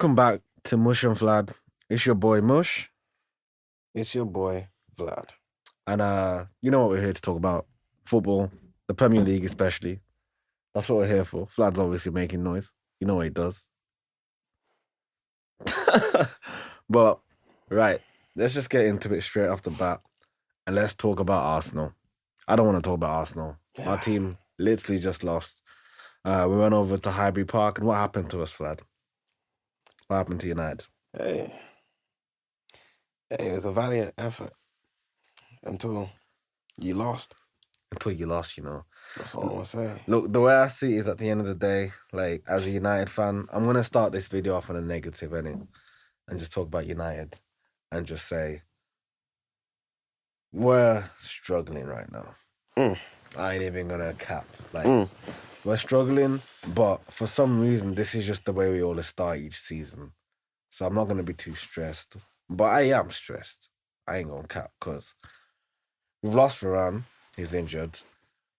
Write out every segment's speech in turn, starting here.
Welcome back to Mush and Vlad. It's your boy Mush, It's your boy, Vlad. and you know what we're here to talk about: football, the Premier League especially. That's what we're here for. Vlad's obviously making noise. You know what he does. But right, let's just get into it straight off the bat, and let's talk about Arsenal. I don't want to talk about Arsenal. Our team literally just lost. We went over to Highbury Park, and what happened to us, Vlad? What happened to United? Hey, it was a valiant effort until you lost. Until you lost, you know. That's all I'm gonna say. Look, the way I see it is at the end of the day, like as a United fan, I'm gonna start this video off on a negative innit, and just talk about United and just say we're struggling right now. I ain't even gonna cap. Like we're struggling, but for some reason this is just the way we always start each season. So I'm not gonna be too stressed. But I am stressed. I ain't gonna cap because we've lost Varane, he's injured.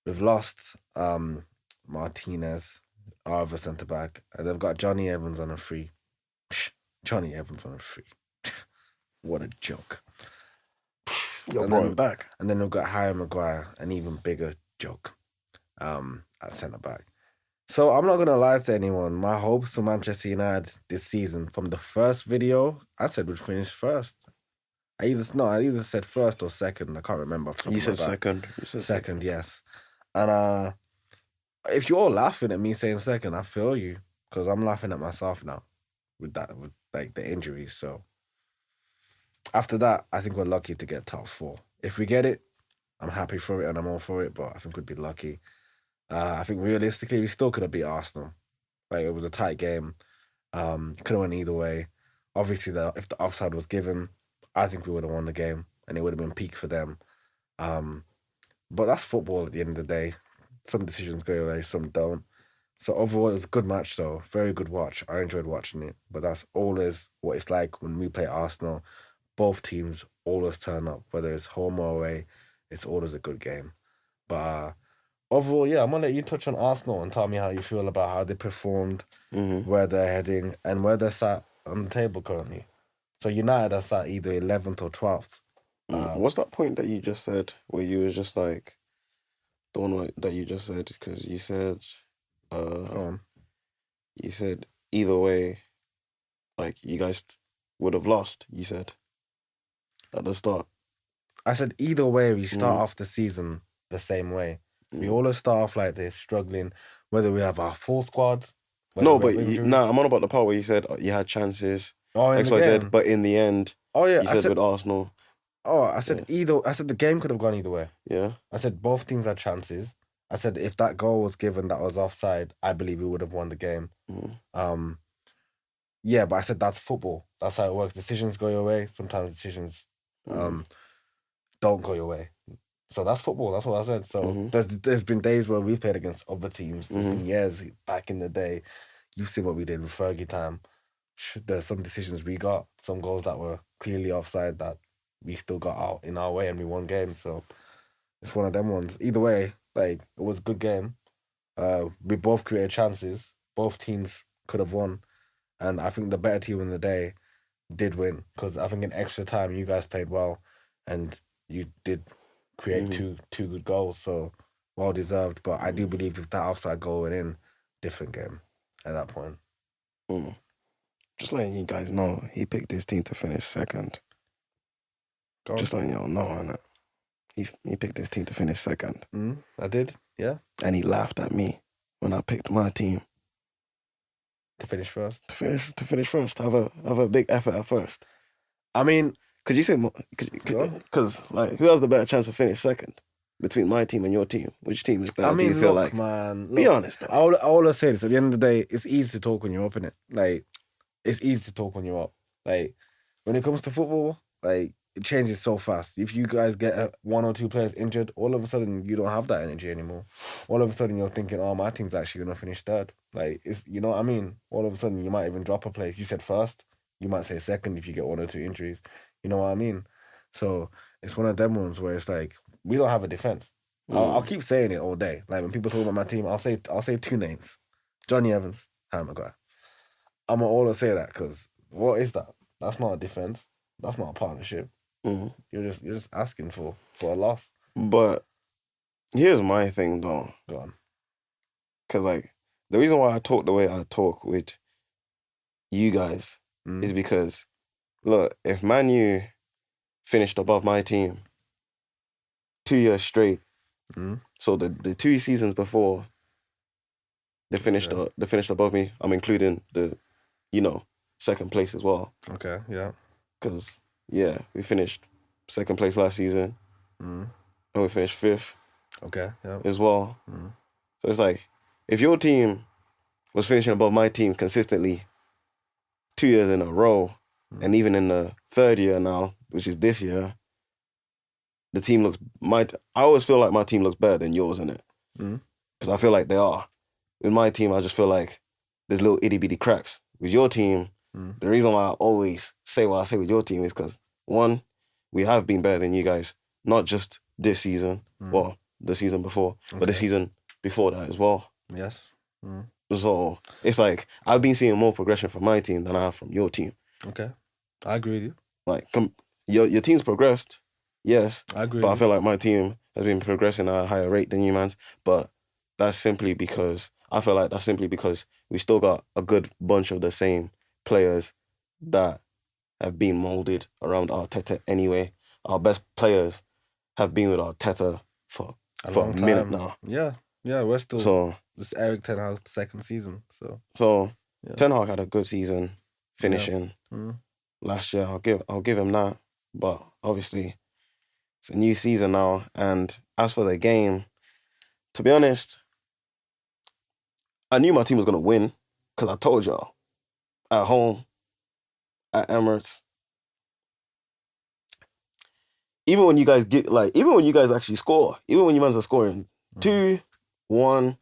We've lost Martinez, our other centre back, and they've got Johnny Evans on a free. Johnny Evans on a free. What a joke. You're brought him back. And then we've got Harry Maguire, an even bigger joke at centre back. So I'm not going to lie to anyone. My hopes for Manchester United this season, from the first video, I said we'd finish first. I either said first or second. I can't remember. You said second. Second, yes. And if you're all laughing at me saying second, I feel you, because I'm laughing at myself now with like the injuries. So after that, I think we're lucky to get top four. If we get it, I'm happy for it and I'm all for it, but I think we'd be lucky. I think realistically, we still could have beat Arsenal. Like, it was a tight game. Could have went either way. Obviously, if the offside was given, I think we would have won the game and it would have been peak for them. But that's football at the end of the day. Some decisions go away, some don't. So overall, it was a good match, though. Very good watch. I enjoyed watching it. But that's always what it's like when we play Arsenal. Both teams always turn up, whether it's home or away. It's always a good game. But overall, yeah, I'm going to let you touch on Arsenal and tell me how you feel about how they performed, where they're heading, and where they're sat on the table currently. So United are sat either 11th or 12th. What's that point that you just said where you was just like, the one that you just said? Because you said, you said either way, like you guys would have lost. You said at the start. I said either way, we start off the season the same way. We always start off like this, struggling, whether we have our full squad. No, but I'm on about the part where you said you had chances, X, Y, Z, but in the end, you said with Arsenal. Oh, I said I said the game could have gone either way. Yeah. I said both teams had chances. I said if that goal was given that was offside, I believe we would have won the game. Yeah, but I said that's football. That's how it works. Decisions go your way. Sometimes decisions don't go your way. So that's football. That's what I said. So there's been days where we've played against other teams. There's been years back in the day. You've seen what we did with Fergie time. There's some decisions we got, some goals that were clearly offside that we still got out in our way and we won games. So it's one of them ones. Either way, like, it was a good game. We both created chances. Both teams could have won. And I think the better team in the day did win, because I think in extra time you guys played well and you did create two good goals. So well deserved. But I do believe if that offside goal went in, different game at that point. Just letting you guys know, he picked his team to finish second. Just letting y'all know, innit? He picked his team to finish second. I did, yeah. And he laughed at me when I picked my team to finish first. To finish first. Have a big effort at first. I mean, could you say more? Because like, who has the better chance to finish second between my team and your team? Which team is better? I mean, do you feel look, like, man. Look, be honest. Though. I always say this. At the end of the day, it's easy to talk when you're up in it. Like, it's easy to talk when you're up. Like, when it comes to football, like, it changes so fast. If you guys get one or two players injured, all of a sudden you don't have that energy anymore. All of a sudden you're thinking, oh, my team's actually gonna finish third. Like, it's, you know what I mean? All of a sudden you might even drop a place. You said first, you might say second if you get one or two injuries. You know what I mean? So it's one of them ones where it's like, we don't have a defense. I'll keep saying it all day. Like, when people talk about my team, I'll say two names: Johnny Evans, Harry Maguire. I'm gonna always say that because what is that? That's not a defense. That's not a partnership. Mm. You're just asking for a loss. But here's my thing though, Go on. because like the reason why I talk the way I talk with you guys is because look, if Man U finished above my team 2 years straight, so the 2 seasons before they finished above me, I'm including the second place as well. Okay, yeah. Because we finished second place last season, and we finished 5th. Okay, yeah. As well. So it's like, if your team was finishing above my team consistently 2 years in a row, and even in the third year now, which is this year, the team looks I always feel like my team looks better than yours, innit? Because I feel like they are. With my team, I just feel like there's little itty bitty cracks. With your team, the reason why I always say what I say with your team is because, one, we have been better than you guys, not just this season, well, the season before, but the season before that as well. Yes. So it's like I've been seeing more progression from my team than I have from your team. Okay, I agree with you. Like your team's progressed, yes, I agree. But I feel like my team has been progressing at a higher rate than you, man's. But that's simply because we still got a good bunch of the same players that have been molded around Arteta anyway. Our best players have been with Arteta for a long time minute now. Yeah, we're still. So this Eric Ten Hag's second season. So Ten Hag had a good season finishing last year. I'll give him that. But obviously, it's a new season now. And as for the game, to be honest, I knew my team was gonna win because I told y'all at home, at Emirates. Even when you guys actually score, even when you guys are scoring 2-1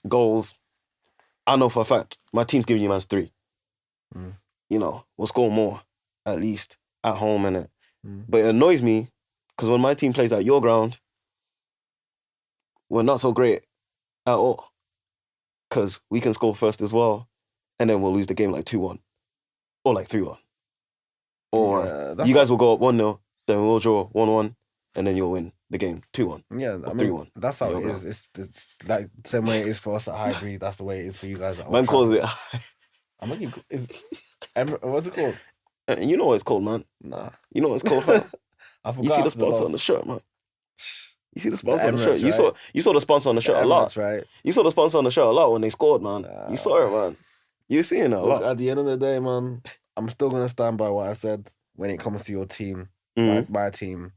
goals, I know for a fact my team's giving you man's 3. We'll score more at least at home, innit? But it annoys me because when my team plays at your ground, we're not so great at all because we can score first as well, and then we'll lose the game like 2-1 or like 3-1. Or you guys will go up 1-0, then we'll draw 1-1, and then you'll win the game 2-1. Yeah, I mean, 3-1. That's how it is. It's like the same way it is for us at Highbury. That's the way it is for you guys at Old Man calls it. I'm like, what's it called? You know what it's called, man. Nah. You know what it's called, fam. I forgot. You see the sponsor on the shirt, man. You see the sponsor on the shirt. Right? You saw the sponsor on the shirt a lot. Right? You saw the sponsor on the shirt a lot when they scored, man. You saw it, man. You were seeing it a lot. At the end of the day, man, I'm still gonna stand by what I said when it comes to your team. My team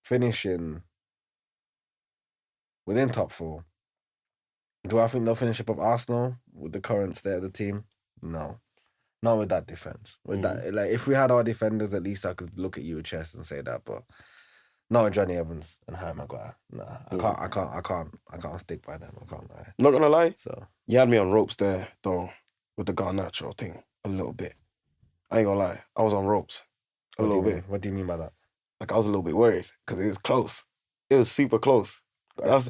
finishing within top 4. Do I think they'll finish above Arsenal with the current state of the team? No. Not with that defense. With that, like, if we had our defenders, at least I could look at you with chest and say that. But not with Johnny Evans and Harry Maguire. Nah, I can't stick by them. I can't lie. Not gonna lie. So you had me on ropes there, though, with the Garnacho thing a little bit. I ain't gonna lie. I was on ropes a little bit. What do you mean by that? Like, I was a little bit worried because it was close. It was super close.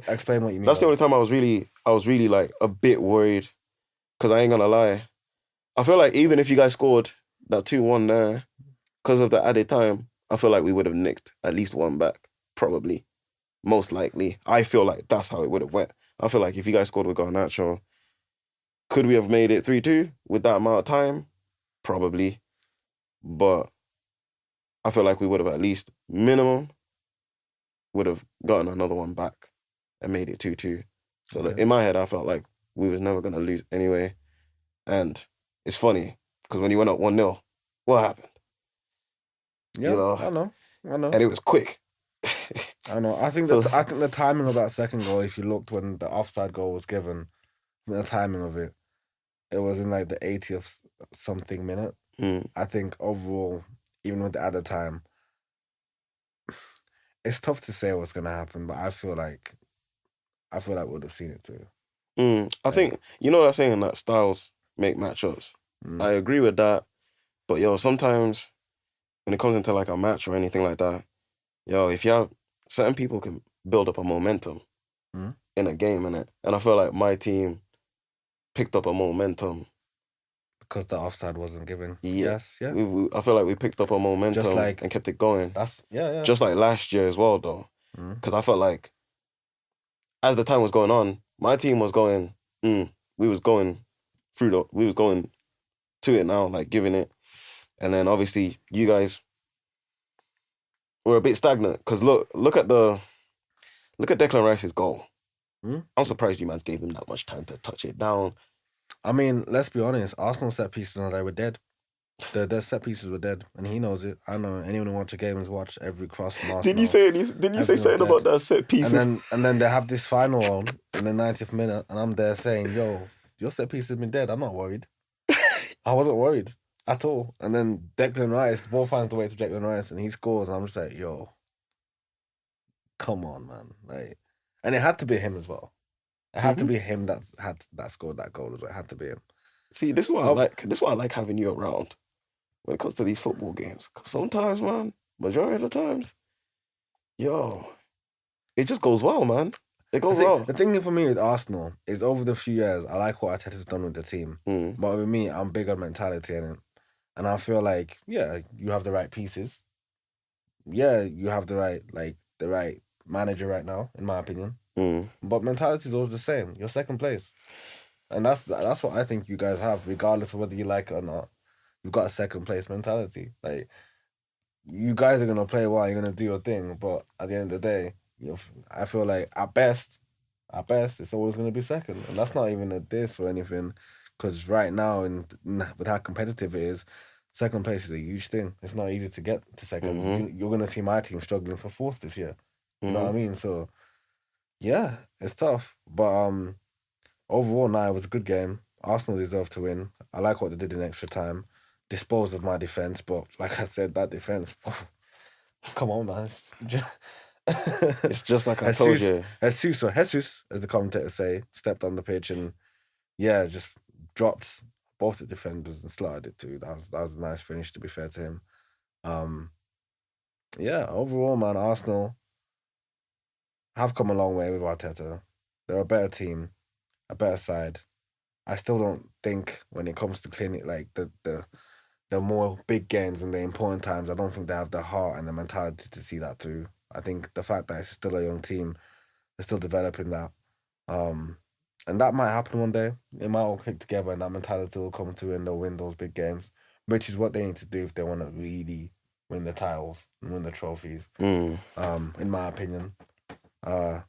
Explain what you mean. That's the only time I was really like a bit worried because I ain't gonna lie. I feel like even if you guys scored that 2-1 there, because of the added time, I feel like we would have nicked at least one back. Probably. Most likely. I feel like that's how it would have went. I feel like if you guys scored with Garnacho, could we have made it 3-2 with that amount of time? Probably. But I feel like we would have at least minimum would have gotten another one back and made it 2-2. So that in my head, I felt like we was never going to lose anyway. And it's funny because when you went up 1-0, what happened? Yeah, I know. And it was quick. I know. I think the timing of that second goal, if you looked when the offside goal was given, the timing of it, it was in like the 80th something minute. I think overall, even with the added time, it's tough to say what's gonna happen, but I feel like we would have seen it too. I think you know that saying that styles make matchups. I agree with that, but sometimes when it comes into like a match or anything like that, if you have certain people can build up a momentum in a game, innit? And I feel like my team picked up a momentum. Because the offside wasn't given. Yeah. Yes, yeah. I feel like we picked up a momentum like- and kept it going. That's yeah. Just like last year as well, though. Because I felt like as the time was going on, my team was going. We was going we was going to it now, like giving it, and then obviously you guys were a bit stagnant. Because look at Declan Rice's goal. I'm surprised you man gave him that much time to touch it down. I mean, let's be honest. Arsenal set pieces, they were dead. Their set pieces were dead, and he knows it. I know. Anyone who watches games watch every cross from Arsenal. Did you say something about that set pieces? And then they have this final one in the 90th minute, and I'm there saying, "Yo, your set piece has been dead. I'm not worried. I wasn't worried at all." And then Declan Rice, the ball finds the way to Declan Rice, and he scores, and I'm just like, "Yo, come on, man!" Like, and it had to be him as well. It had to be him that scored that goal as well. It had to be him. See, this is why I like. This is why I like having you around when it comes to these football games. Because sometimes, man, majority of the times, it just goes well, man. It goes well. The thing for me with Arsenal is over the few years, I like what Arteta's done with the team. But with me, I'm big on mentality and I feel like, yeah, you have the right pieces. Yeah, you have the right manager right now, in my opinion. But mentality is always the same. You're second place. And that's what I think you guys have, regardless of whether you like it or not. You've got a second place mentality. Like, you guys are gonna play well, you're gonna do your thing, but at the end of the day, I feel like at best, it's always gonna be second, and that's not even a diss or anything, because right now, with how competitive it is, second place is a huge thing. It's not easy to get to second. You're gonna see my team struggling for fourth this year. You know what I mean? So, yeah, it's tough, but overall, it was a good game. Arsenal deserved to win. I like what they did in extra time. Disposed of my defense, but like I said, that defense, come on, man. It's just like I told you. Jesus, as the commentators say, stepped on the pitch and just dropped both the defenders and slotted it too. That was a nice finish, to be fair to him. Overall, man, Arsenal have come a long way with Arteta. They're a better team, a better side. I still don't think when it comes to clinic, like the more big games and the important times, I don't think they have the heart and the mentality to see that too. I think the fact that it's still a young team, they're still developing that. And that might happen one day. It might all click together and that mentality will come to and they'll win those big games, which is what they need to do if they want to really win the titles and win the trophies, in my opinion. But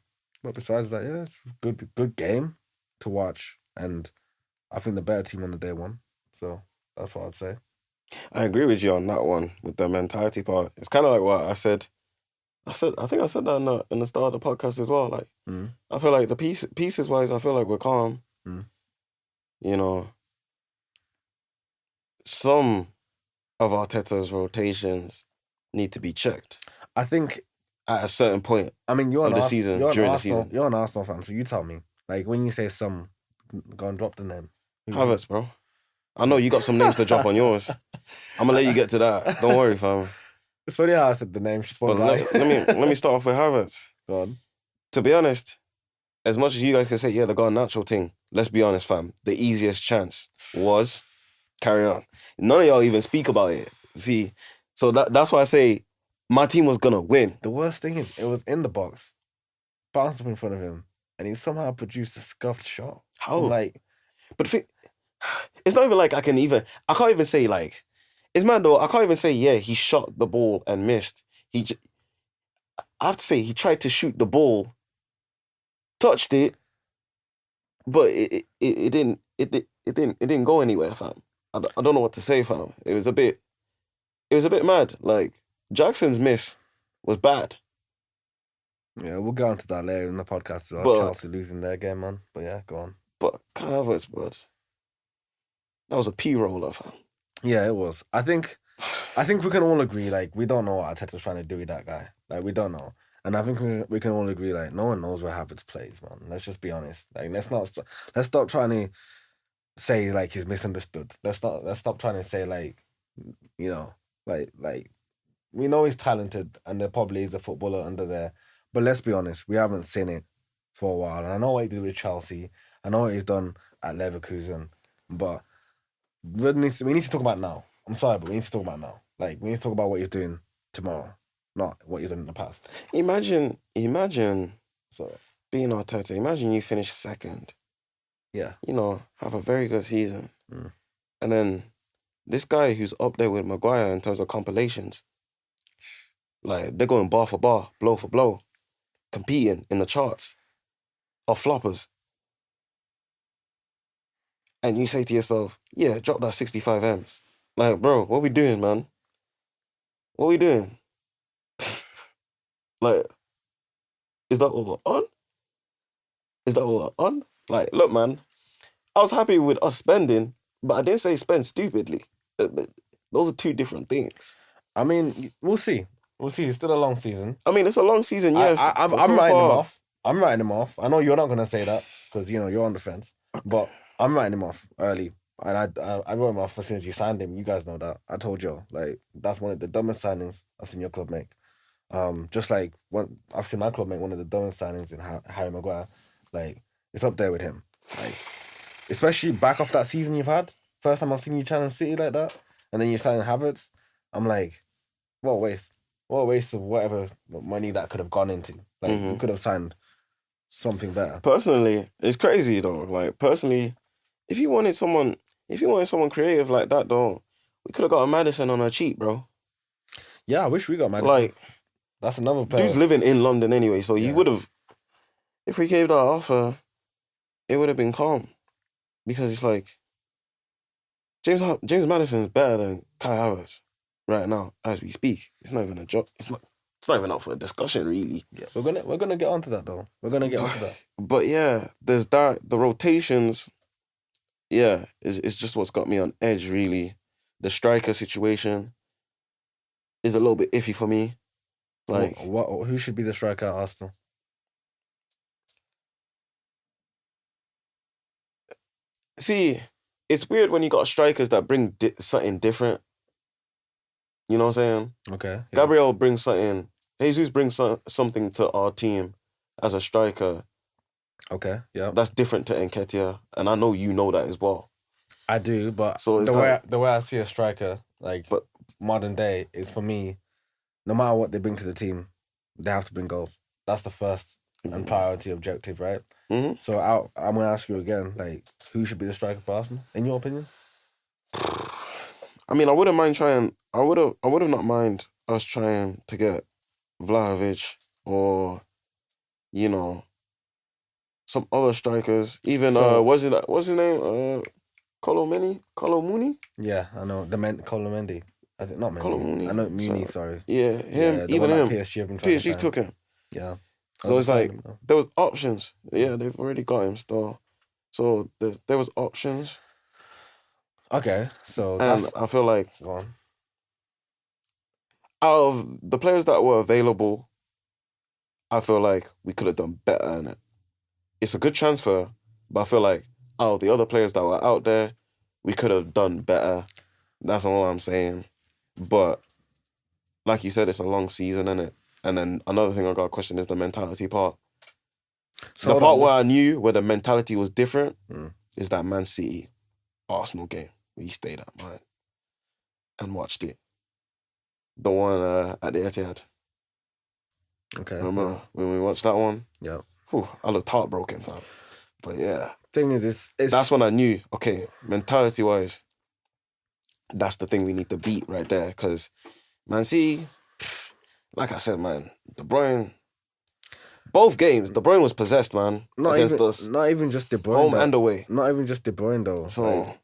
besides that, it's a good game to watch. And I think the better team on the day won. So that's what I'd say. I agree with you on that one with the mentality part. It's kind of like what I said. I think I said that in the start of the podcast as well. Like, I feel like the pieces wise, I feel like we're calm. You know, some of Arteta's rotations need to be checked. I think at a certain point. I mean, you're of the season. You're an Arsenal fan, so you tell me. Like, when you say some, go and drop the name. Havertz, bro. I know you got some names to drop on yours. I'm gonna let you get to that. Don't worry, fam. It's funny how I said the name. But let me start off with Havertz. Go on. To be honest, as much as you guys can say, yeah, they got a natural thing. Let's be honest, fam. The easiest chance was carry on. None of y'all even speak about it. See, so that's why I say my team was gonna win. The worst thing is, it was in the box, bounced up in front of him, and he somehow produced a scuffed shot. How? But the thing, it's not even like I can't even say like, it's mad though. I can't even say, yeah, he shot the ball and missed. I have to say, he tried to shoot the ball, touched it, but it didn't go anywhere, fam. I don't know what to say, fam. It was a bit mad. Like, Jackson's miss was bad. Yeah, we'll go on to that later in the podcast about Chelsea losing their game, man. But yeah, go on. But Kai Havertz, bro, that was a P-roller, fam. Yeah, it was. I think we can all agree, like, we don't know what Arteta's trying to do with that guy. Like, we don't know. And I think we can all agree, like, no one knows where Havertz plays, man. Let's just be honest. Like, let's stop trying to say, like, he's misunderstood. Let's stop trying to say, like, you know, like we know he's talented and there probably is a footballer under there. But let's be honest, we haven't seen it for a while. And I know what he did with Chelsea. I know what he's done at Leverkusen, but we need to talk about now. I'm sorry, but we need to talk about now. Like, we need to talk about what he's doing tomorrow, not what he's done in the past. Imagine So, being Arteta. Imagine you finish second. yeah. You know, have a very good season. Mm. And then this guy who's up there with Maguire in terms of compilations, like they're going bar for bar, blow for blow, competing in the charts of floppers. And you say to yourself, yeah, drop that 65 M's. Like, bro, what we doing, man? What we doing? Like, is that what we're on? Is that what we're on? Like, look, man, I was happy with us spending, but I didn't say spend stupidly. Those are two different things. I mean, we'll see. We'll see. It's still a long season. I mean, it's a long season, yes. I'm writing him off. I'm writing him off. I know you're not going to say that because, you know, you're on the fence. But I'm writing him off early. And I wrote him off as soon as you signed him. You guys know that. I told you. Like, that's one of the dumbest signings I've seen your club make. Just like I've seen my club make one of the dumbest signings in Harry Maguire. Like, it's up there with him. Like, especially back off that season you've had. First time I've seen you challenge City like that. And then you're signing Havertz. I'm like, what a waste. What a waste of whatever money that could have gone into. Like, we could have signed something better. Personally, it's crazy though. Like, personally, if you wanted someone creative like that, though, we could have got a Madison on our cheap, bro. Yeah, I wish we got Madison. Like, that's another player. Dude's living in London anyway, so he would have, if we gave that offer, it would have been calm. Because it's like, James Madison is better than Kai Havertz right now as we speak. It's not even a job. It's not even up for a discussion, really. Yeah, we're gonna get onto that though. We're gonna get onto that. But yeah, there's that. The rotations, yeah, it's just what's got me on edge, really. The striker situation is a little bit iffy for me. Like, who should be the striker at Arsenal? See, it's weird when you got strikers that bring something different. You know what I'm saying? Okay. Yeah. Gabriel brings something. Jesus brings something to our team as a striker. Okay, yeah. That's different to Nketiah, and I know you know that as well. I do, but so the way I see a striker, like, but modern day, is for me, no matter what they bring to the team, they have to bring goals. That's the first and priority objective, right? Mm-hmm. So I'm gonna ask you again, like, who should be the striker for Arsenal, in your opinion? I mean, I wouldn't mind trying. I would have not mind us trying to get Vlahovic or, you know, some other strikers. Even what's his name? Colomuni? Yeah, I know. Colomendi. I think not Mendy. I know Muni, sorry. Yeah, him, yeah, even him. PSG took him. Yeah. So it's like, there was options. Yeah, they've already got him still. So there was options. Okay, so and I feel like, go on. Out of the players that were available, I feel like we could have done better in it. It's a good transfer, but I feel like out of the other players that were out there, we could have done better. That's all I'm saying. But like you said, it's a long season, innit? And then another thing I got to question is the mentality part. So the part where I knew where the mentality was different is that Man City Arsenal game. We stayed at mine and watched it. The one at the Etihad. Okay. Remember when we watched that one? Yeah. I looked heartbroken, fam. But yeah. Thing is, it's that's when I knew, okay, mentality-wise, that's the thing we need to beat right there. Because, Man City, like I said, man, De Bruyne, both games, De Bruyne was possessed, man, against us. Not even just De Bruyne, home and away. Not even just De Bruyne, though. So,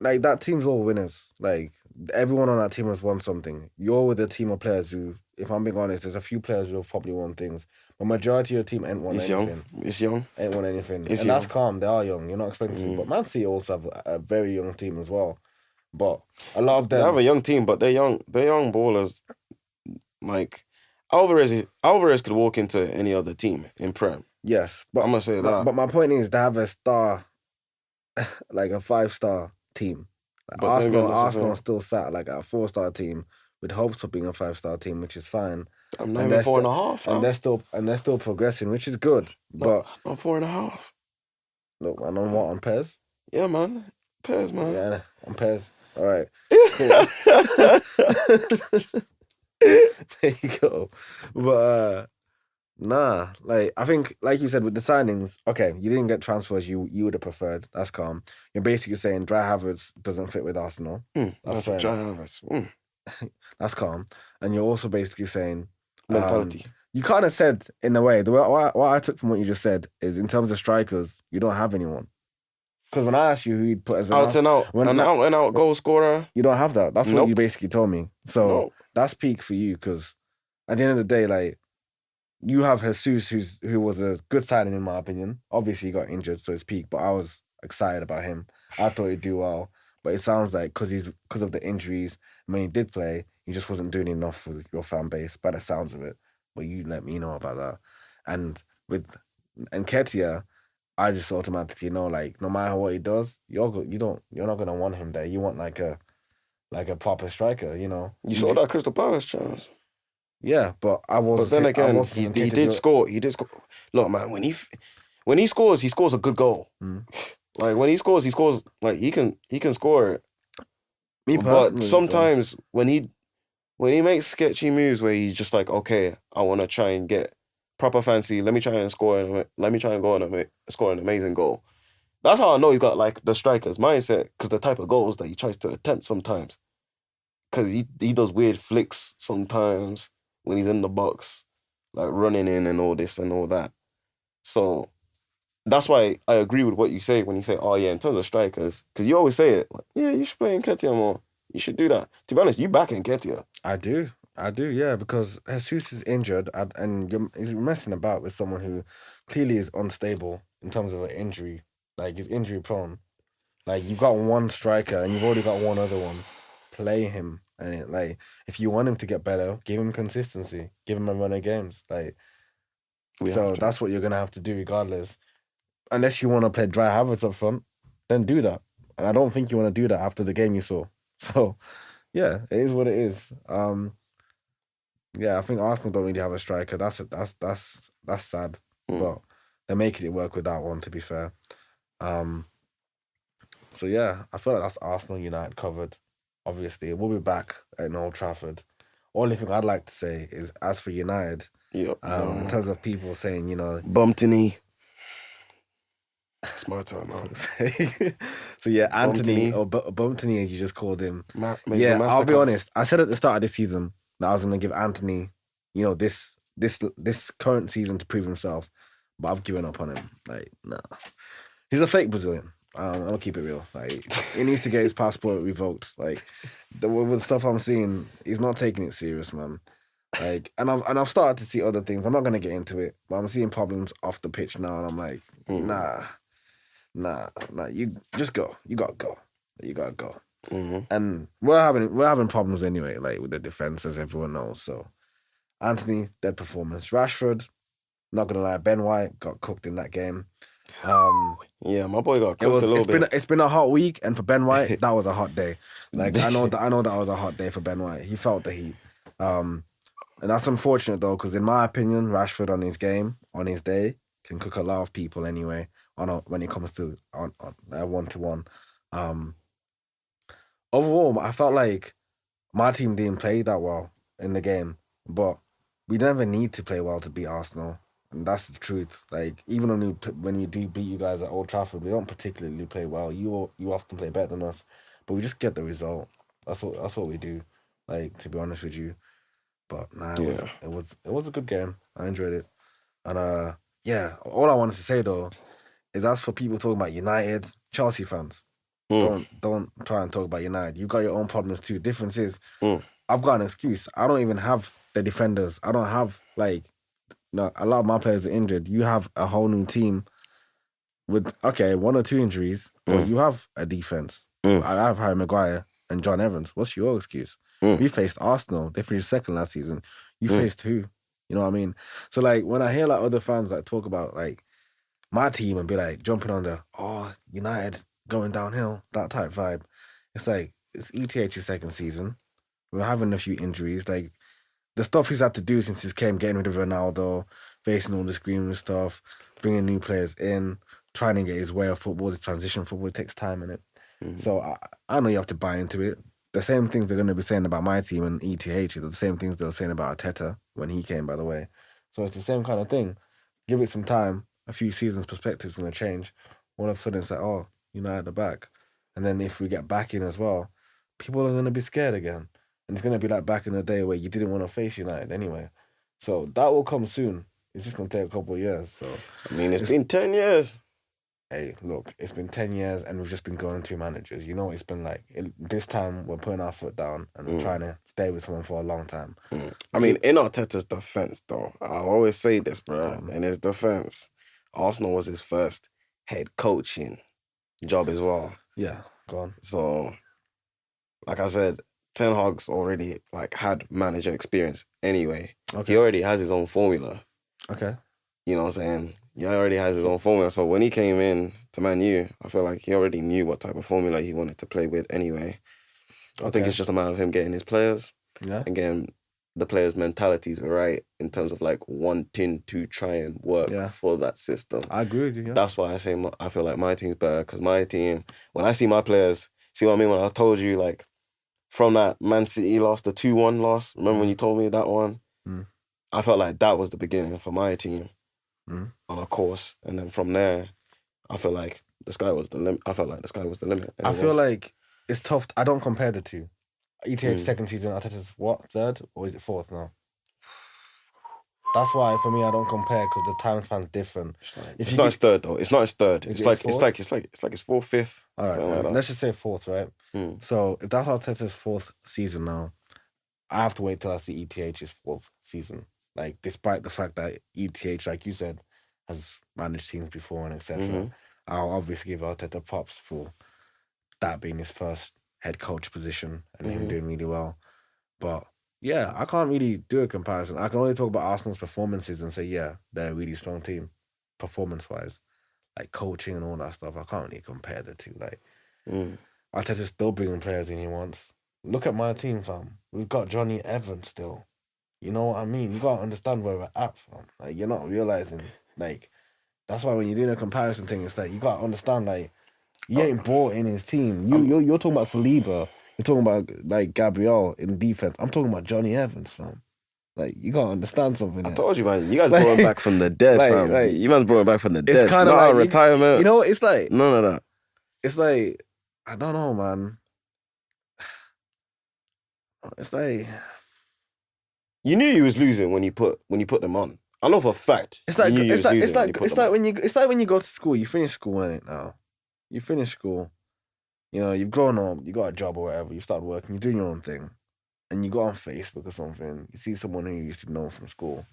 like, that team's all winners. Like, everyone on that team has won something. You're with a team of players who, if I'm being honest, there's a few players who have probably won things. But majority of your team ain't won anything. It's young. Ain't won anything. That's calm. They are young. You're not expecting to. But Man City also have a very young team as well. But a lot of them... They have a young team, but they're young ballers. Like, Alvarez could walk into any other team in Prem. Yes. But I'm going to say that. But my point is, they have a star, like a 5-star team. Like Arsenal still sat like a 4-star team with hopes of being a 5-star team, which is fine. I'm not and even they're four and still a half, and fam. they're still progressing, which is good. Not, But not 4.5. look, man, on what, on pairs? Yeah, man. Pairs, man. Yeah, on pairs. All right, cool. There you go. But nah, like I think, like you said with the signings, okay, you didn't get transfers you would have preferred. That's calm. You're basically saying Dry Havertz doesn't fit with Arsenal. That's That's a fair dry enough. harvest. That's calm. And you're also basically saying, Mentality. you kind of said in a way, what I took from what you just said is in terms of strikers, you don't have anyone. Because when I asked you who you'd put as Out and out. when An out and out goal scorer. you don't have that. That's what you Nope. basically told me. So Nope. that's peak for you because at the end of the day, like you have Jesus, who was a good signing in my opinion. Obviously, he got injured, so it's peak. But I was excited about him. I thought he'd do well. But it sounds like because of the injuries, when he did play, he just wasn't doing enough for your fan base. By the sounds of it, but you let me know about that. And with Nketiah, I just automatically know, like, no matter what he does, you're not gonna want him there. You want like a proper striker, you know. You saw that Crystal Palace chance. Yeah, but But then I again, was he did score. He did score. Look, man, when he scores a good goal. Like when he scores like he can score it. Me But personally, sometimes when he makes sketchy moves where he's just like, okay, I want to try and get proper fancy. Let me try and score. Let me try and score an amazing goal. That's how I know he's got like the striker's mindset because the type of goals that he tries to attempt sometimes. Because he does weird flicks sometimes when he's in the box, like running in and all this and all that. So that's why I agree with what you say when you say, oh yeah, in terms of strikers, because you always say it, like, yeah, you should play Nketiah more. You should do that. To be honest, you back Nketiah. I do, yeah, because Jesus is injured and he's messing about with someone who clearly is unstable in terms of an injury. Like he's injury prone. Like you got one striker and you've already got one other one. Play him, and like if you want him to get better, give him consistency, give him a run of games. Like so that's what you're gonna have to do regardless. Unless you want to play Dry Havertz up front, then do that. And I don't think you want to do that after the game you saw. So yeah, it is what it is. Yeah, I think Arsenal don't really have a striker. That's sad. But they're making it work with that one, to be fair. So yeah, I feel like that's Arsenal United covered. Obviously, we'll be back at Old Trafford. Only thing I'd like to say is, as for United, Yep. in terms of people saying, Bumped a knee. It's my turn now. So yeah, Anthony Bumped or Bumptony, as you just called him. Yeah, I'll be honest. I said at the start of this season that I was going to give Anthony, this current season to prove himself, but I've given up on him. Like, nah, he's a fake Brazilian. I'll keep it real. Like, he needs to get his passport revoked. Like, with the stuff I'm seeing, he's not taking it serious, man. Like, and I've started to see other things. I'm not gonna get into it, but I'm seeing problems off the pitch now, and I'm like, nah. You just go. You gotta go. You gotta go. And we're having problems anyway, like with the defense, as everyone knows. So, Anthony, dead performance. Rashford, not gonna lie, Ben White got cooked in that game. Yeah, my boy got cooked a little bit. It's been a hot week, and for Ben White, that was a hot day. Like I know that was a hot day for Ben White. He felt the heat. And that's unfortunate though, because in my opinion, Rashford on his day, can cook a lot of people anyway. When it comes to on 1-to-1. Overall, I felt like my team didn't play that well in the game, but we never need to play well to beat Arsenal. And that's the truth. Like even when we do beat you guys at Old Trafford, we don't particularly play well. You often play better than us, but we just get the result. That's what we do. Like to be honest with you, but nah, it was a good game. I enjoyed it, and yeah. All I wanted to say though is as for people talking about United, Chelsea fans, don't try and talk about United. You got your own problems too. Difference is, I've got an excuse. I don't even have the defenders. I don't have no, a lot of my players are injured. You have a whole new team with, okay, 1 or 2 injuries, but you have a defense. I have Harry Maguire and John Evans. What's your excuse? We faced Arsenal. They finished second last season. You faced who? You know what I mean? So, like, when I hear, like, other fans, like, talk about, like, my team and be, like, jumping on United going downhill, that type vibe, it's like, it's ETH's second season. We're having a few injuries. Like, the stuff he's had to do since he came, getting rid of Ronaldo, facing all this Greenwood stuff, bringing new players in, trying to get his way of football, this transition football, it takes time in it. So I know you have to buy into it. The same things they're going to be saying about my team and ETH are the same things they were saying about Arteta when he came, by the way. So it's the same kind of thing. Give it some time, a few seasons, perspective's going to change. All of a sudden it's like, oh, United are back. And then if we get back in as well, people are going to be scared again. And it's going to be like back in the day where you didn't want to face United anyway. So that will come soon. It's just going to take a couple of years. So I mean, it's been 10 years. Hey, look, it's been 10 years and we've just been going through managers. You know what it's been like. This time, we're putting our foot down and we're trying to stay with someone for a long time. I mean, in Arteta's defense, though, I always say this, bro. In his defense, Arsenal was his first head coaching job as well. Yeah, go on. So, like I said, Ten Hag's already had manager experience anyway. Okay. He already has his own formula. Okay. You know what I'm saying? He already has his own formula. So when he came in to Man U, I feel like he already knew what type of formula he wanted to play with anyway. I think it's just a matter of him getting his players and getting the players' mentalities right in terms of wanting to try and work for that system. I agree with you. Yeah. That's why I say I feel like my team's better, because my team, when I see my players, see what I mean? When I told you, from that Man City loss, the 2-1 loss, remember when you told me that one? I felt like that was the beginning for my team on a course. And then from there, I feel like the sky was the limit. I felt like the sky was the limit. I feel like it's tough. I don't compare the two. ETH second season, Arteta's what, third? Or is it fourth now? That's why, for me, I don't compare, because the time span's different. It's not his third, though. It's not his third. It's like his fourth, fifth. All right, let's just say fourth, right? So if that's Arteta's fourth season now, I have to wait till I see ETH's fourth season. Despite the fact that ETH, like you said, has managed teams before and etc. I'll obviously give Arteta props for that being his first head coach position and him doing really well. But yeah, I can't really do a comparison. I can only talk about Arsenal's performances and say, yeah, they're a really strong team, performance-wise. Coaching and all that stuff, I can't really compare the two. Arteta's still bringing players in he wants. Look at my team, fam. We've got Johnny Evans still. You know what I mean? You got to understand where we're at, fam. You're not realising, that's why when you're doing a comparison thing, it's you got to understand, you ain't brought in his team. You're talking about Saliba. You're talking about, Gabriel in defense. I'm talking about Johnny Evans, fam. You got to understand something. I told you, man. You guys brought him back from the dead, fam. You man brought him back from the dead. It's kind of retirement. You know what? It's none of that. It's I don't know, man. It's you knew you was losing when you put them on. I know for a fact. It's like when you go to school. You finish school, ain't it now? You finish school. You know, you've grown up. You got a job or whatever. You start working. You're doing your own thing, and you go on Facebook or something. You see someone who you used to know from school,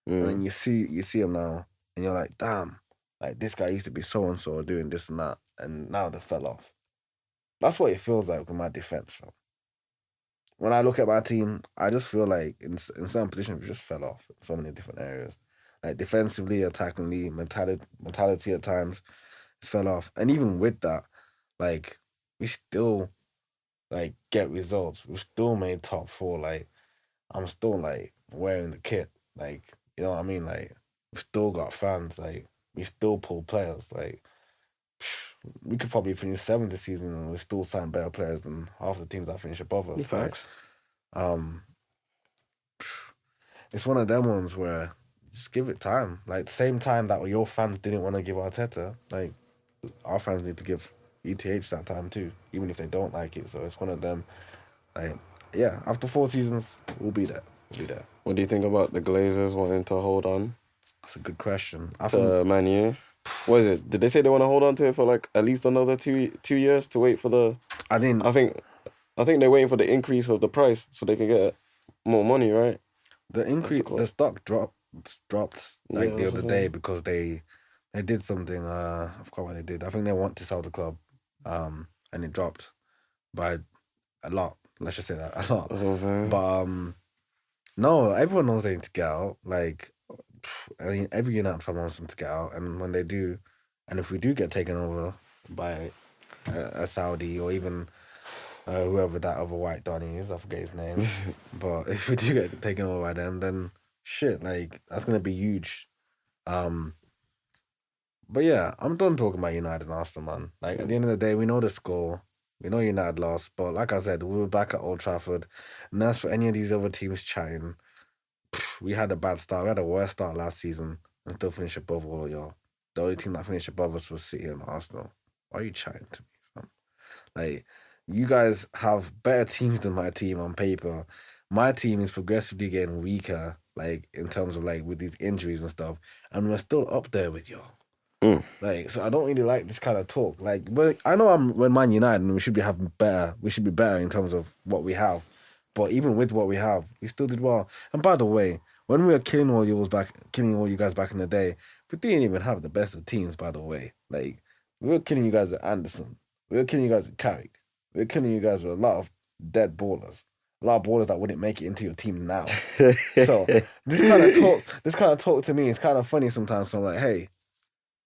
and then you see him now, and you're like, damn, this guy used to be so and so doing this and that, and now they fell off. That's what it feels like with my defense. So when I look at my team, I just feel like in some positions we just fell off in so many different areas. Defensively, attackingly, mentality at times, it's fell off. And even with that, we still get results. We've still made top four. I'm still wearing the kit. You know what I mean? We've still got fans. We still pull players. We could probably finish 7th this season and we still sign better players than half the teams that finish above us. Facts. It's one of them ones where just give it time. The same time that your fans didn't want to give Arteta, our fans need to give ETH that time too, even if they don't like it. So it's one of them. After 4 seasons, we'll be there. What do you think about the Glazers wanting to hold on? That's a good question. To Man U. What is it? Did they say they want to hold on to it for at least another 2 years to wait for the? I think they're waiting for the increase of the price so they can get more money, right? The increase, the stock dropped the other day because they did something. I forgot what they did. I think they want to sell the club, and it dropped by a lot. Let's just say that, a lot. That's what I'm saying. But no, everyone knows they need to get out. Every United fan wants them to get out, and when they do, and if we do get taken over by a Saudi or even whoever that other white Donny is, I forget his name. But if we do get taken over by them, then shit, like that's gonna be huge. Um, but yeah, I'm done talking about United and Arsenal, man. Like at the end of the day, we know the score. We know United lost, but like I said, we were back at Old Trafford. And as for any of these other teams chatting, we had a bad start. We had a worst start last season and still finished above all of y'all. The only team that finished above us was City and Arsenal. Why are you chatting to me, fam? Like, you guys have better teams than my team on paper. My team is progressively getting weaker, like in terms of like with these injuries and stuff, and we're still up there with y'all. Mm. Like, so I don't really like this kind of talk. Like, but I know we're Man United and we should be having better. We should be better in terms of what we have. But even with what we have, we still did well. And by the way, when we were killing all you guys back in the day, we didn't even have the best of teams. By the way, like we were killing you guys with Anderson, we were killing you guys with Carrick, we were killing you guys with a lot of dead ballers, a lot of ballers that wouldn't make it into your team now. So this kind of talk to me is kind of funny sometimes. So I'm like, hey,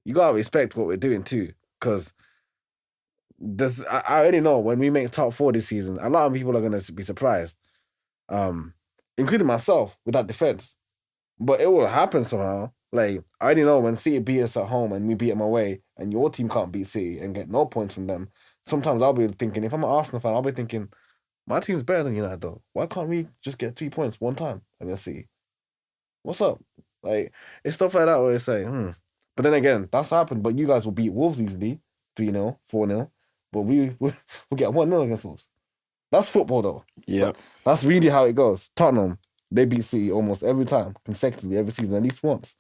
you gotta respect what we're doing too, because I already know when we make top 4 this season, a lot of people are gonna be surprised, um, including myself with that defense. But it will happen somehow. Like I already know when City beat us at home and we beat them away, and your team can't beat City and get no points from them. Sometimes I'll be thinking, if I'm an Arsenal fan, I'll be thinking, my team's better than United though. Why can't we just get 3 points one time against City? What's up? Like it's stuff like that where it's like, But then again, that's happened. But you guys will beat Wolves easily, 3-0, 4-0. But we'll get 1-0 against Wolves. That's football though. Yeah. That's really how it goes. Tottenham, they beat City almost every time, consecutively, every season, at least once.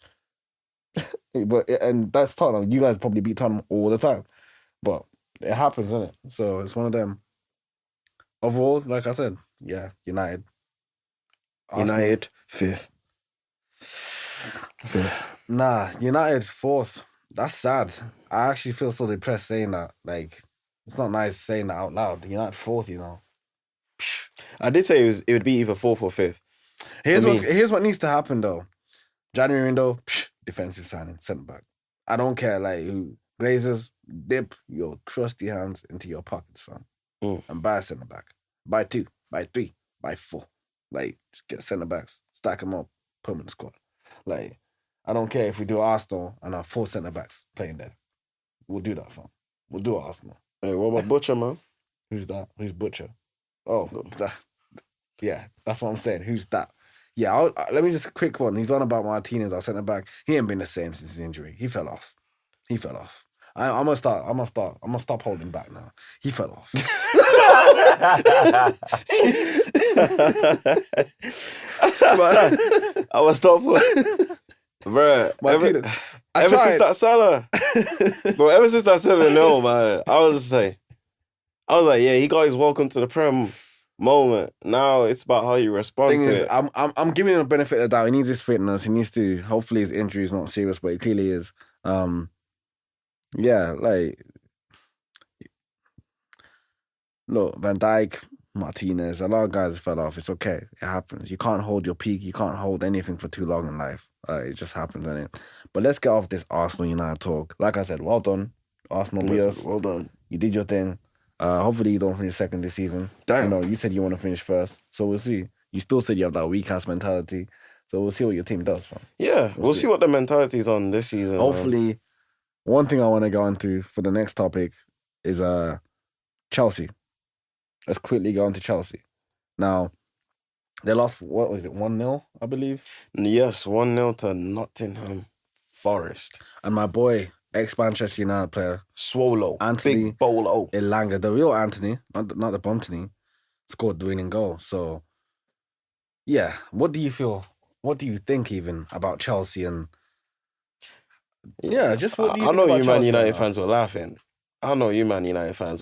And that's Tottenham. You guys probably beat Tottenham all the time. But it happens, isn't it? So it's one of them. Overall, like I said, yeah, United. Arsenal. United 5th. Nah, United 4th. That's sad. I actually feel so depressed saying that. Like, it's not nice saying that out loud. United 4th, you know. I did say it would be either 4th or 5th. Here's what needs to happen though. January window, defensive signing, centre back. I don't care like who. Glazers, dip your crusty hands into your pockets, fam. And buy a centre back. Buy 2, buy 3, buy 4. Like, just get centre backs, stack them up, put them in the squad. Like, I don't care if we do Arsenal and have 4 centre backs playing there. We'll do that, fam. We'll do Arsenal. Hey, what about Butcher, man? Who's that? Who's Butcher? Oh, yeah, that's what I'm saying. Who's that? Yeah, let me just a quick one. He's on about Martinez, our centre back. He ain't been the same since his injury. He fell off. I'm gonna stop holding back now. He fell off. I was stop. Bro, ever since that Salah, bro, ever since that 7-0, man, I was like, yeah, he got his welcome to the Prem moment. Now it's about how you respond to it. I'm giving him the benefit of the doubt. He needs his fitness. He needs to. Hopefully, his injury is not serious, but it clearly is. Yeah, like look, Van Dijk, Martinez, a lot of guys fell off. It's okay. It happens. You can't hold your peak. You can't hold anything for too long in life. It just happens, innit? But let's get off this Arsenal United talk. Like I said, well done, Arsenal players. Well done. You did your thing. Hopefully you don't finish second this season. Damn. You know, you said you want to finish first, so we'll see. You still said you have that weak ass mentality, so we'll see what your team does, fam. Yeah, we'll see what the mentality is on this season. Hopefully, one thing I want to go into for the next topic is Chelsea. Let's quickly go on to Chelsea. Now, they lost, what was it, 1-0, I believe? Yes, 1-0 to Nottingham Forest. And my boy, ex-Manchester United player, Swallow, Anthony Big Bolo Elanga, the real Anthony, not the Bontony, scored the winning goal. So, yeah, what do you feel? What do you think even about Chelsea? And yeah, just what do you think I know about you Chelsea Man United now? fans were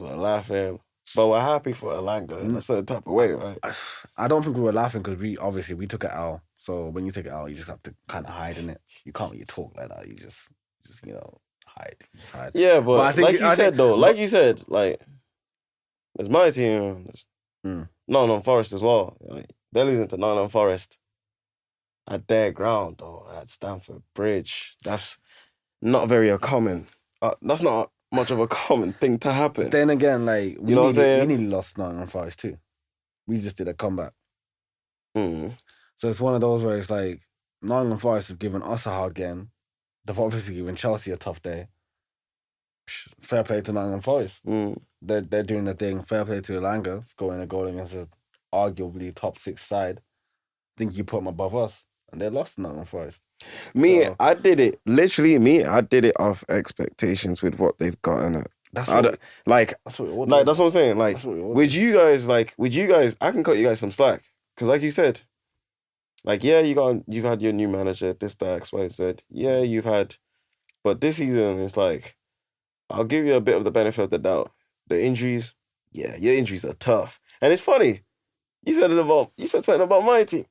laughing. But we're happy for Elanga in a certain type of way, right? I don't think we were laughing because we took it out. So when you take it out, you just have to kind of hide in it. You can't really talk like that. You just hide. Just hide. Yeah, but I think, like you said, there's my team. There's Nottingham Forest as well. Like, they're losing to Nottingham Forest at their ground or at Stamford Bridge. That's not very common. That's not much of a common thing to happen. Then again, like You know what I'm saying? we nearly lost Nottingham Forest too. We just did a comeback. Mm. So it's one of those where it's like Nottingham Forest have given us a hard game. They've obviously given Chelsea a tough day. Fair play to Nottingham Forest. Mm. They're doing the thing. Fair play to Elanga, scoring a goal against a arguably top 6 side. I think you put them above us, and they lost to Nottingham Forest. So, I did it. Literally, I did it off expectations with what they've got in it. that's I what don't, like, that's what we all like do. that's what I'm saying. Like, That's what we all would do. you guys, I can cut you guys some slack because, like you said, like, yeah, you've had your new manager, this, that, X, Y, Z. Yeah, you've had, but this season it's like, I'll give you a bit of the benefit of the doubt. The injuries, yeah, your injuries are tough, and it's funny. You said something about my team.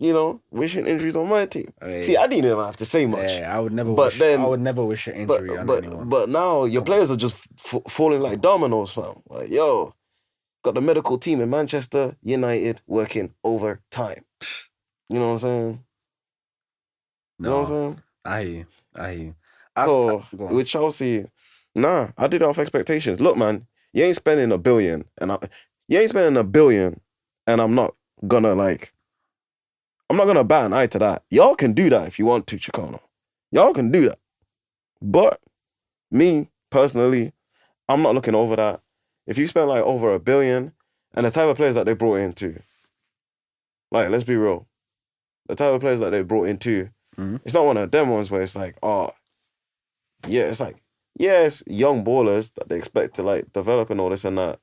You know, wishing injuries on my team. I mean, See, I didn't even have to say much. yeah, I would never But wish. then- I would never wish an injury on anyone. But now your players are just falling like dominoes, fam. Like, yo, got the medical team in Manchester United working overtime. You know what I'm saying? You know what I'm saying? I hear you. So Go on. with Chelsea, nah, I did it off expectations. Look, man, you ain't spending $1 billion, and I'm not gonna bat an eye to that. Y'all can do that if you want to, Chicano. Y'all can do that. But me, personally, I'm not looking over that. If you spend like over $1 billion and the type of players that they brought in too, like, let's be real. The type of players that they brought in too, it's not one of them ones where it's like, oh, yeah, it's like, yeah, it's young ballers that they expect to like develop and all this and that.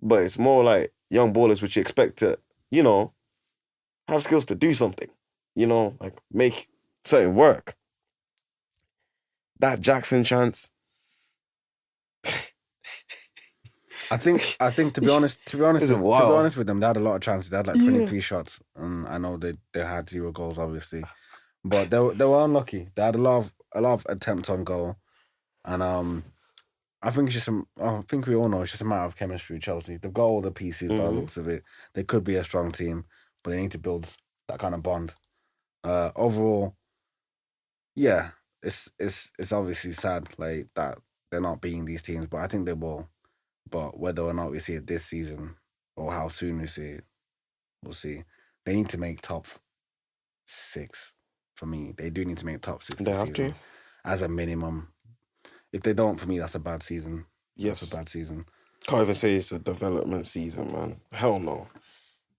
But it's more like young ballers which you expect to, you know, have skills to do something, you know, like make something work. That Jackson chance. I think to be honest with them, they had a lot of chances. They had like 23 shots, and I know they had 0 goals, obviously, but they were unlucky. They had a lot of attempts on goal, and I think I think we all know it's just a matter of chemistry. Chelsea, they've got all the pieces. By the looks of it, they could be a strong team, but they need to build that kind of bond. Overall, yeah, it's obviously sad like that they're not beating these teams, but I think they will. But whether or not we see it this season or how soon we see it, we'll see. They need to make top 6 for me. They do need to make top 6 They this have season to. as a minimum. If they don't, for me, that's a bad season. Yes. That's a bad season. Can't even say it's a development season, man. Hell no.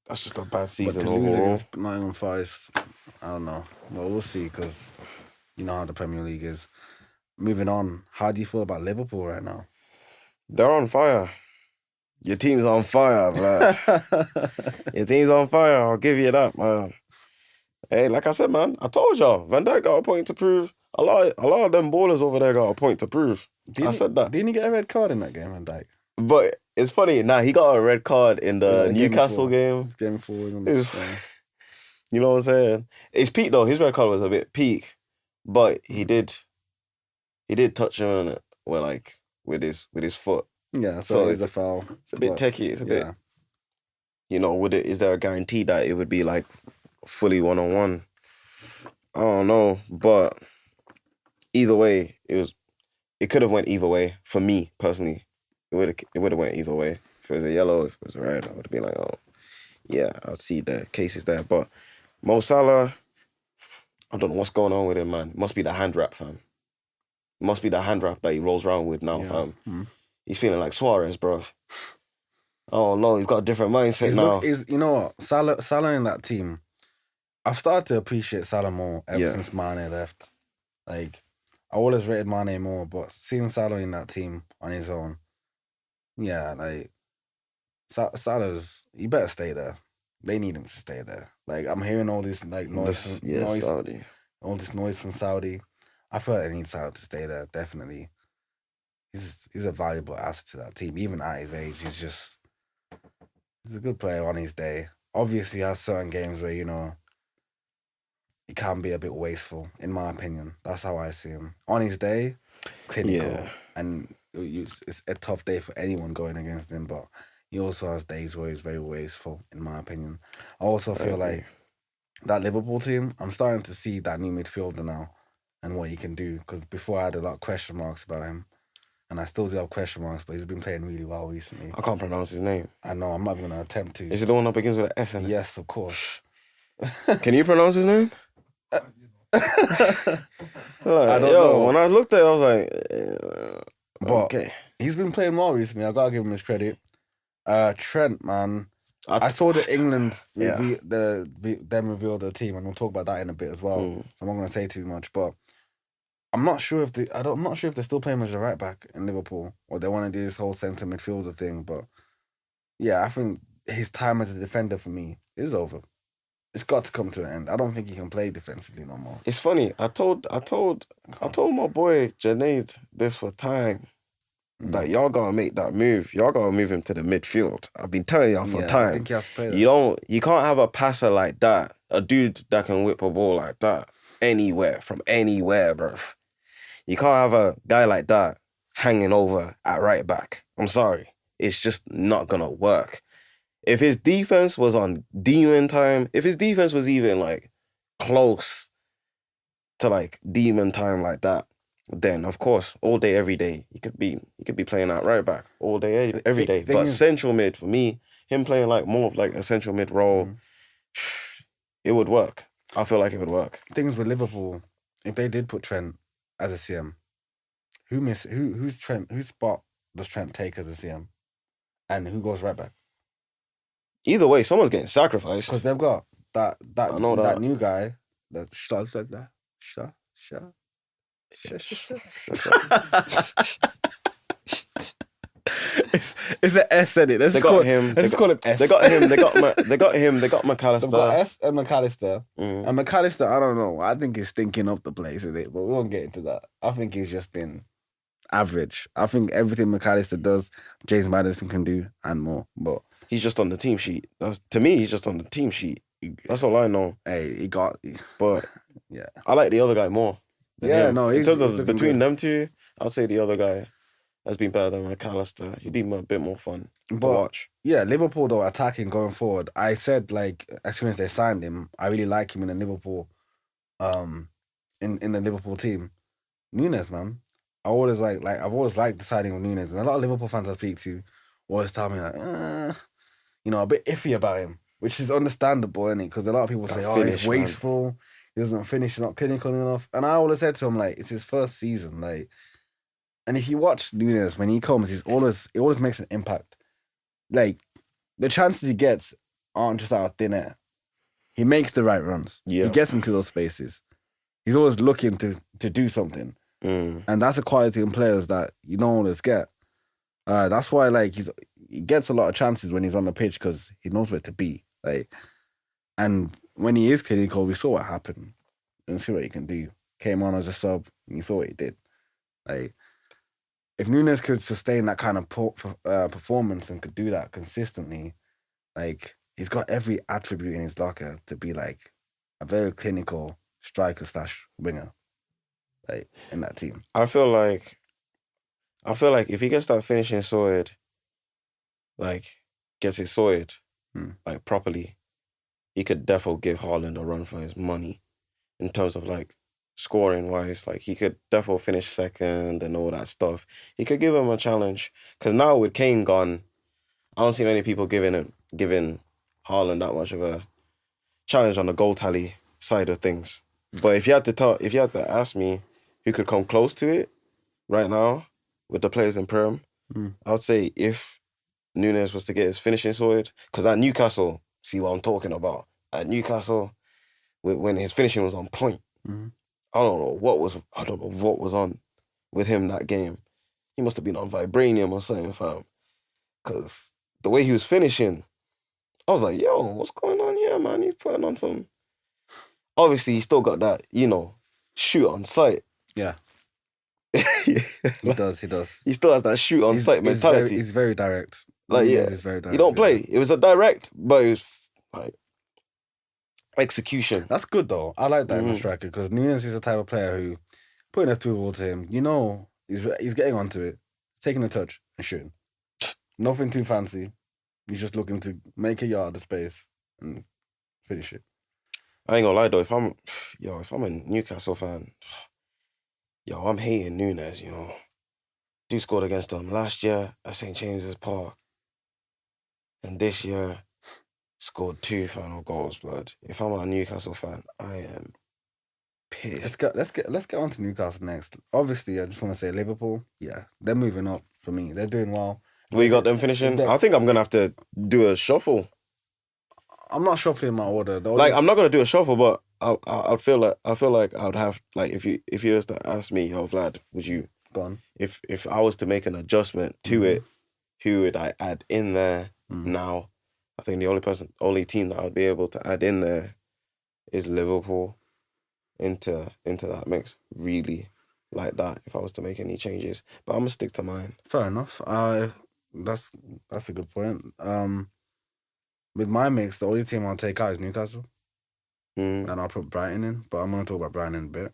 That's just a bad season But to lose overall. against Nottingham Forest, I don't know. Well, we'll see because you know how the Premier League is. Moving on, how do you feel about Liverpool right now? They're on fire. Your team's on fire, man. Your team's on fire. I'll give you that, man. Hey, like I said, man, I told y'all, Van Dijk got a point to prove. A lot of them ballers over there got a point to prove. I said that. Didn't he get a red card in that game, Van Dijk? But it's funny. Nah, he got a red card in the Newcastle game. Game 4, wasn't It was, you know what I'm saying? It's peak though. His red card was a bit peak, but he did touch him on it, where like with his foot. Yeah, so it's a foul. It's a bit techie. It's a bit. You know, is there a guarantee that it would be like fully 1-on-1? I don't know, but either way, it could have went either way for me personally. It would have went either way. If it was a yellow, if it was a red, I would have been like, oh, yeah, I'll see the cases there. But Mo Salah, I don't know what's going on with him, man. It must be the hand wrap, fam. It must be the hand wrap that he rolls around with now, fam. He's feeling like Suarez, bro. Oh no, he's got a different mindset now. You know what? Salah in that team, I've started to appreciate Salah more ever since Mane left. Like, I always rated Mane more, but seeing Salah in that team on his own, yeah, like, Salah's, he better stay there. They need him to stay there. Like, I'm hearing all this like Saudi. All this noise from Saudi. I feel like they need Salah to stay there, definitely. He's a valuable asset to that team. Even at his age, he's a good player on his day. Obviously, he has certain games where, you know, he can be a bit wasteful, in my opinion. That's how I see him. On his day, clinical. Yeah. And it's a tough day for anyone going against him, but he also has days where he's very wasteful, in my opinion. I also feel like that Liverpool team, I'm starting to see that new midfielder now and what he can do, because before I had a lot of question marks about him. and I still do have question marks, but he's been playing really well recently. I can't pronounce his name. I know, I'm not even going to attempt to. Is it the one that begins with an S in it? Yes, of course. Can you pronounce his name? I don't know. When I looked at it, I was like, But okay. he's been playing well recently. I got to give him his credit. Trent, man. I saw the England them reveal the team, and we'll talk about that in a bit as well. So I'm not going to say too much, but I'm not sure if I'm not sure if they're still playing him as a right back in Liverpool, or they want to do this whole centre midfielder thing. But yeah, I think his time as a defender for me is over. It's got to come to an end. I don't think he can play defensively no more. It's funny. I told my boy Junaid this for time. That y'all gotta make that move. Y'all gotta move him to the midfield. I've been telling y'all for time. I think he has to play that. You can't have a passer like that, a dude that can whip a ball like that from anywhere, bro. You can't have a guy like that hanging over at right back. I'm sorry, it's just not gonna work. If his defense was on demon time, if his defense was even like close to like demon time like that, then of course, all day, every day, he could be playing out right back all day, every day. But central mid for me, him playing like more of like a central mid role, it would work. I feel like it would work. Things with Liverpool, if they did put Trent as a CM, who's Trent? Whose spot does Trent take as a CM, and who goes right back? Either way, someone's getting sacrificed because they've got that new guy that it's an S in it. Let's call him S. They got him. They got McAllister. They've got S and McAllister. And McAllister, I don't know. I think he's stinking up the place in it, but we won't get into that. I think he's just been average. I think everything McAllister does, James Maddison can do and more. But he's just on the team sheet. To me, he's just on the team sheet. That's all I know. Hey, but yeah, I like the other guy more. Yeah, him. no, in terms of between them two, I'd say the other guy has been better than McAllister. He's been a bit more fun to watch. Yeah, Liverpool though attacking going forward. I said like as soon as they signed him, I really like him in the Liverpool, in the Liverpool team. Nunes, man, I've always liked the signing of Nunes, and a lot of Liverpool fans I speak to always tell me like, a bit iffy about him, which is understandable, innit? Because a lot of people say, he's wasteful, man. He doesn't finish, he's not clinical enough. And I always said to him, like, it's his first season, like, and if you watch Nunes, when he comes, he always makes an impact. Like, the chances he gets aren't just out of thin air. He makes the right runs. Yeah. He gets into those spaces. He's always looking to do something. And that's a quality in players that you don't always get. That's why, like, he gets a lot of chances when he's on the pitch because he knows where to be. Like, and when he is clinical, we saw what happened. And see what he can do. Came on as a sub, and you saw what he did. Like, if Nunes could sustain that kind of performance and could do that consistently, like, he's got every attribute in his locker to be like a very clinical striker / winger, like, in that team. I feel like if he gets that finishing sorted, like gets it sorted, like properly, he could definitely give Haaland a run for his money in terms of like scoring wise. Like he could definitely finish second and all that stuff. He could give him a challenge because now with Kane gone, I don't see many people giving Haaland that much of a challenge on the goal tally side of things. But if you had to ask me who could come close to it right now with the players in Prem, I would say if Nunes was to get his finishing sorted, because at Newcastle, see what I'm talking about. At Newcastle, when his finishing was on point, I don't know what was on with him that game. He must have been on vibranium or something, fam. Because the way he was finishing, I was like, yo, what's going on here, man? He's putting on some... Obviously, he still got that, shoot on sight. Yeah. He does. He still has that shoot on sight mentality. He's very direct. Like, yeah, he's very direct. He don't play. It was a direct, but it was like execution. That's good though. I like that in a striker because Nunes is the type of player who, putting a through ball to him, he's getting onto it, taking a touch and shooting. Nothing too fancy. He's just looking to make a yard of space and finish it. I ain't gonna lie though, if I'm a Newcastle fan, I'm hating Nunes, Dude scored against them last year at St. James's Park. And this year, scored 2 final goals, blood. If I'm a Newcastle fan, I am pissed. Let's get on to Newcastle next. Obviously, I just want to say Liverpool, yeah, they're moving up for me. They're doing well. We got them finishing. I think I'm gonna have to do a shuffle. I'm not shuffling my order. I'm not gonna do a shuffle, but I feel like I would have, like, if you was to ask me, yo, Vlad, would you go on? If I was to make an adjustment to it, who would I add in there now? I think the only team that I would be able to add in there is Liverpool into that mix. Really, like that. If I was to make any changes, but I'm gonna stick to mine. Fair enough. That's a good point. With my mix, the only team I'll take out is Newcastle, and I'll put Brighton in. But I'm gonna talk about Brighton in a bit.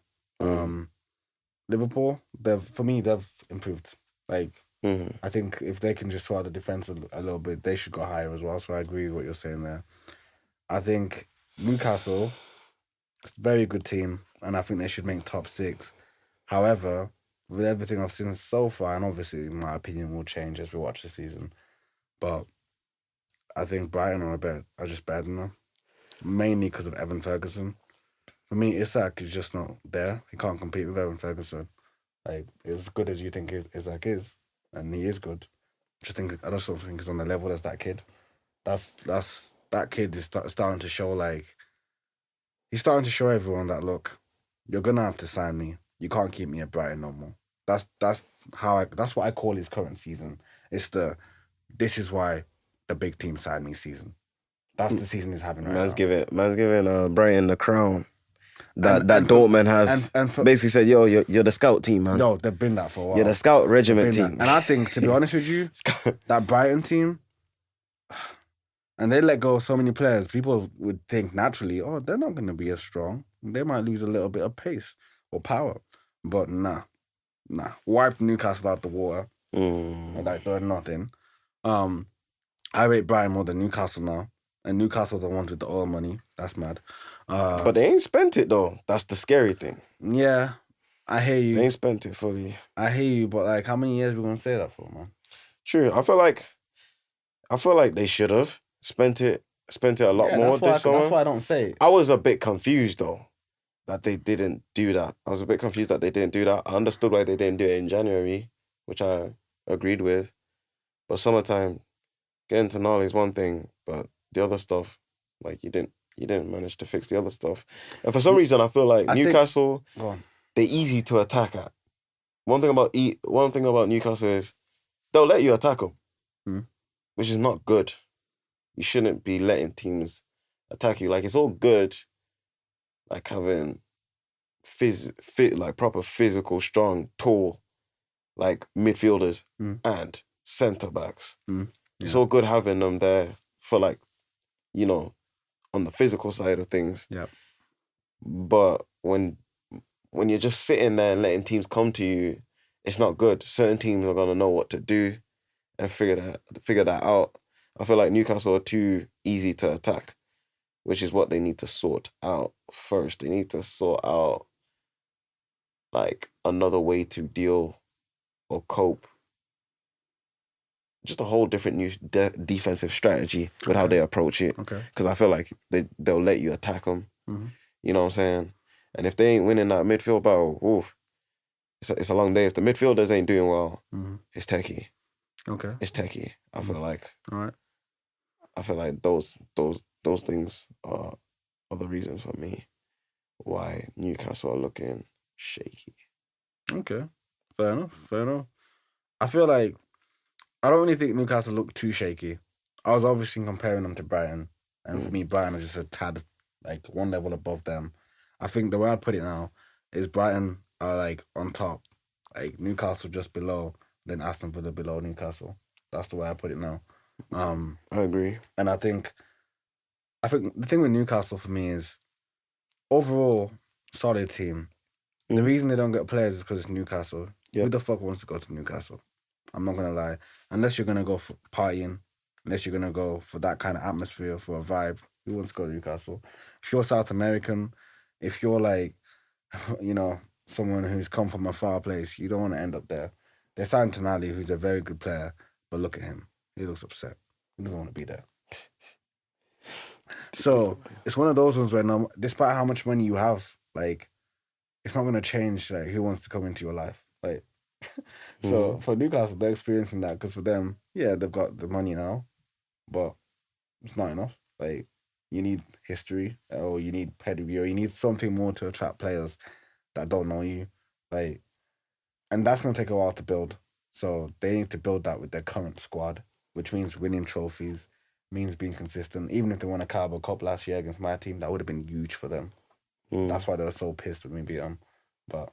Liverpool, they've improved. Like, I think if they can just sort out the defense a little bit, they should go higher as well. So I agree with what you're saying there. I think Newcastle, it's a very good team, and I think they should make top 6. However, with everything I've seen so far, and obviously my opinion will change as we watch the season, but I think Brighton are just better than them, mainly because of Evan Ferguson. For me, Isak is just not there. He can't compete with Evan Ferguson. Like, as good as you think Isak is, and he is good. I just don't think he's on the level as that kid. That kid is starting to show, like, he's starting to show everyone that, look, you're gonna have to sign me. You can't keep me at Brighton no more. That's what I call his current season. This is why the big team signed me season. That's the season he's having right now. Man's giving Brighton the crown that Dortmund has, and basically said, yo, you're the scout team, man. No, they've been that for a while. You're the scout regiment team. And I think, to be honest with you, that Brighton team, and they let go of so many players, people would think naturally, oh, they're not going to be as strong. They might lose a little bit of pace or power. But nah. Wiped Newcastle out the water. Like, doing nothing. I rate Brighton more than Newcastle now. And Newcastle the ones with the oil money. That's mad. But they ain't spent it, though. That's the scary thing. Yeah, I hear you. They ain't spent it fully. I hear you, but, like, how many years we going to say that for, man? True. I feel like they should have spent it a lot more this summer. That's why I don't say it. I was a bit confused, though, that they didn't do that. I was a bit confused that they didn't do that. I understood why they didn't do it in January, which I agreed with. But summertime, getting to Nolly is one thing, but the other stuff, like, you didn't manage to fix the other stuff. And for some reason, I feel like Newcastle, they're easy to attack at. One thing about Newcastle is they'll let you attack them, which is not good. You shouldn't be letting teams attack you. Like, it's all good, like, having like, proper physical, strong, tall, like, midfielders and centre backs. Yeah. It's all good having them there for, like, you know, on the physical side of things. Yeah. But when you're just sitting there and letting teams come to you, it's not good. Certain teams are gonna know what to do and figure that out. I feel like Newcastle are too easy to attack, which is what they need to sort out first. They need to sort out, like, another way to deal or cope. Just a whole different new defensive strategy with how they approach it. Okay. Because I feel like they'll let you attack them. You know what I'm saying? And if they ain't winning that midfield battle, oof, it's a long day. If the midfielders ain't doing well, it's techie. Okay. It's techie. I feel like. All right. I feel like those things are the reasons for me why Newcastle are looking shaky. Okay. Fair enough. I feel like I don't really think Newcastle look too shaky. I was obviously comparing them to Brighton. And for me, Brighton are just a tad, like, one level above them. I think the way I put it now is Brighton are, like, on top. Like, Newcastle just below, then Aston Villa below Newcastle. That's the way I put it now. I agree. And I think the thing with Newcastle for me is overall solid team. The reason they don't get players is because it's Newcastle. Yep. Who the fuck wants to go to Newcastle? I'm not going to lie. Unless you're going to go for partying, unless you're going to go for that kind of atmosphere, for a vibe, who wants to go to Newcastle? If you're South American, if you're, like, you know, someone who's come from a far place, you don't want to end up there. They signed Tonali, who's a very good player, but look at him. He looks upset. He doesn't want to be there. So it's one of those ones where, despite how much money you have, like, it's not going to change like who wants to come into your life. Like, so for Newcastle, they're experiencing that because for them, yeah, they've got the money now, but it's not enough. Like, you need history, or you need pedigree, or you need something more to attract players that don't know you. Like, and that's going to take a while to build. So they need to build that with their current squad, which means winning trophies, means being consistent. Even if they won a Carabao Cup last year against my team, that would have been huge for them. That's why they were so pissed when we beat them. But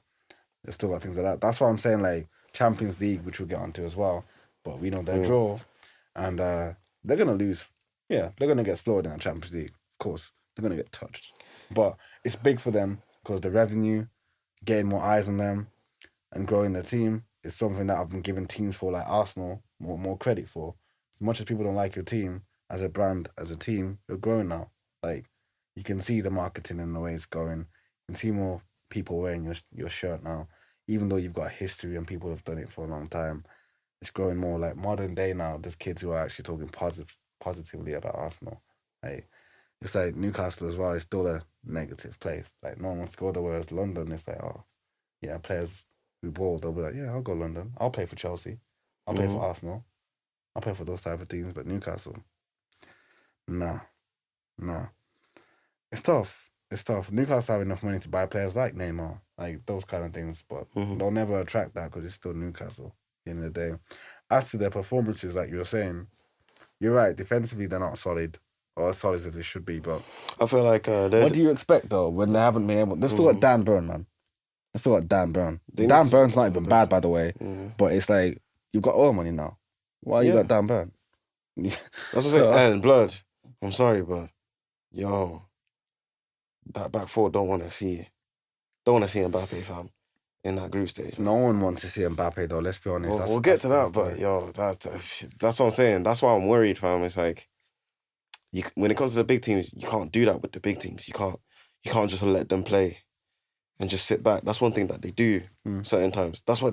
they've still got things like that. That's why I'm saying, like, Champions League, which we'll get onto as well. But we know their draw, and they're going to lose. Yeah, they're going to get slaughtered in the Champions League. Of course, they're going to get touched. But it's big for them because the revenue, getting more eyes on them, and growing their team is something that I've been giving teams for, like Arsenal, more credit for. As much as people don't like your team, as a brand, as a team, you're growing now. Like, you can see the marketing and the way it's going. You can see more people wearing your shirt now. Even though you've got history and people have done it for a long time, it's growing more like modern day now. There's kids who are actually talking positively about Arsenal. Like, it's like Newcastle as well. It's still a negative place. Like, no one wants to go there. Whereas London, it's like, oh, yeah, players who ball, they'll be like, yeah, I'll go London. I'll play for Chelsea. I'll play for Arsenal. I'll play for those type of teams. But Newcastle, nah. It's tough. It's tough. Newcastle have enough money to buy players like Neymar, like those kind of things, but they'll never attract that because it's still Newcastle at the end of the day. As to their performances, like you were saying, you're right. Defensively, they're not solid or as solid as they should be. But I feel like what do you expect though when they haven't been able? They've still got Dan Burn, man. They've still got Dan Burn. Dan Burn's not even bad, by the way. But it's like you've got oil money now. Why you got Dan Burn? That's what I'm saying. And blood. I'm sorry, but yo, that back four don't want to see Mbappe, fam, in that group stage. No one wants to see Mbappe though. Let's be honest. We'll get to that, but yo, that's what I'm saying. That's why I'm worried, fam. It's like when it comes to the big teams, you can't do that with the big teams. You can't just let them play and just sit back. That's one thing that they do certain times. That's why.